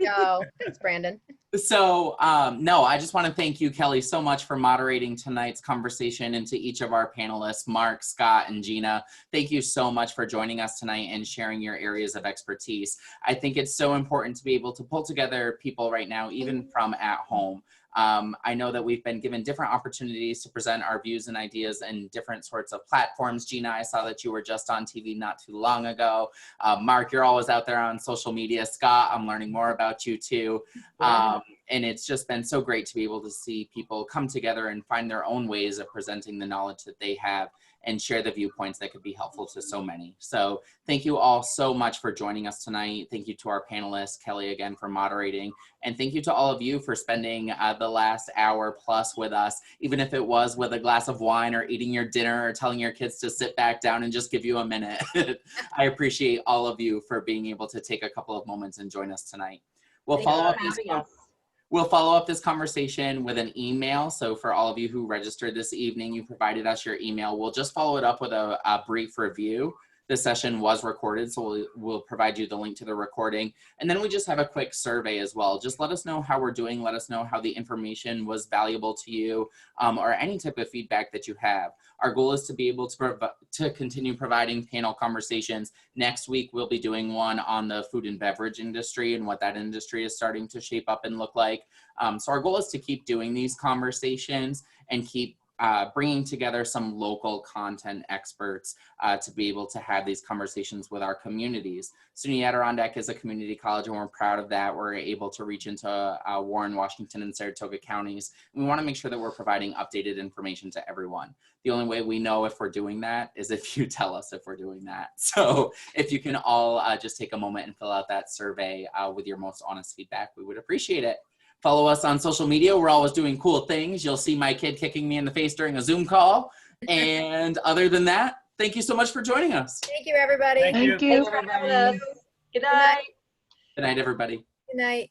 No, thanks, Brandon. So, no, I just want to thank you, Kelly, so much for moderating tonight's conversation, and to each of our panelists, Mark, Scott, and Gina. Thank you so much for joining us tonight and sharing your areas of expertise. I think it's so important to be able to pull together people right now, even from at home. I know that we've been given different opportunities to present our views and ideas in different sorts of platforms. Gina, I saw that you were just on TV not too long ago. Mark, you're always out there on social media. Scott, I'm learning more about you too. And it's just been so great to be able to see people come together and find their own ways of presenting the knowledge that they have and share the viewpoints that could be helpful to so many. So thank you all so much for joining us tonight. Thank you to our panelists, Kelly again for moderating, and thank you to all of you for spending the last hour plus with us, even if it was with a glass of wine or eating your dinner or telling your kids to sit back down and just give you a minute. I appreciate all of you for being able to take a couple of moments and join us tonight. We'll Thanks follow for up this having us. We'll follow up this conversation with an email. So for all of you who registered this evening, you provided us your email. We'll just follow it up with a brief review. The session was recorded, so we'll provide you the link to the recording. And then we just have a quick survey as well. Just let us know how we're doing. Let us know how the information was valuable to you, or any type of feedback that you have. Our goal is to be able to continue providing panel conversations. Next week, we'll be doing one on the food and beverage industry and what that industry is starting to shape up and look like. So our goal is to keep doing these conversations and keep bringing together some local content experts to be able to have these conversations with our communities. SUNY Adirondack is a community college, and we're proud of that. We're able to reach into Warren, Washington, and Saratoga counties. We want to make sure that we're providing updated information to everyone. The only way we know if we're doing that is if you tell us if we're doing that. So if you can all just take a moment and fill out that survey with your most honest feedback, we would appreciate it. Follow us on social media. We're always doing cool things. You'll see my kid kicking me in the face during a Zoom call. And other than that, thank you so much for joining us. Thank you, everybody. Thank you. Thanks for having us. Good night. Good night, everybody. Good night.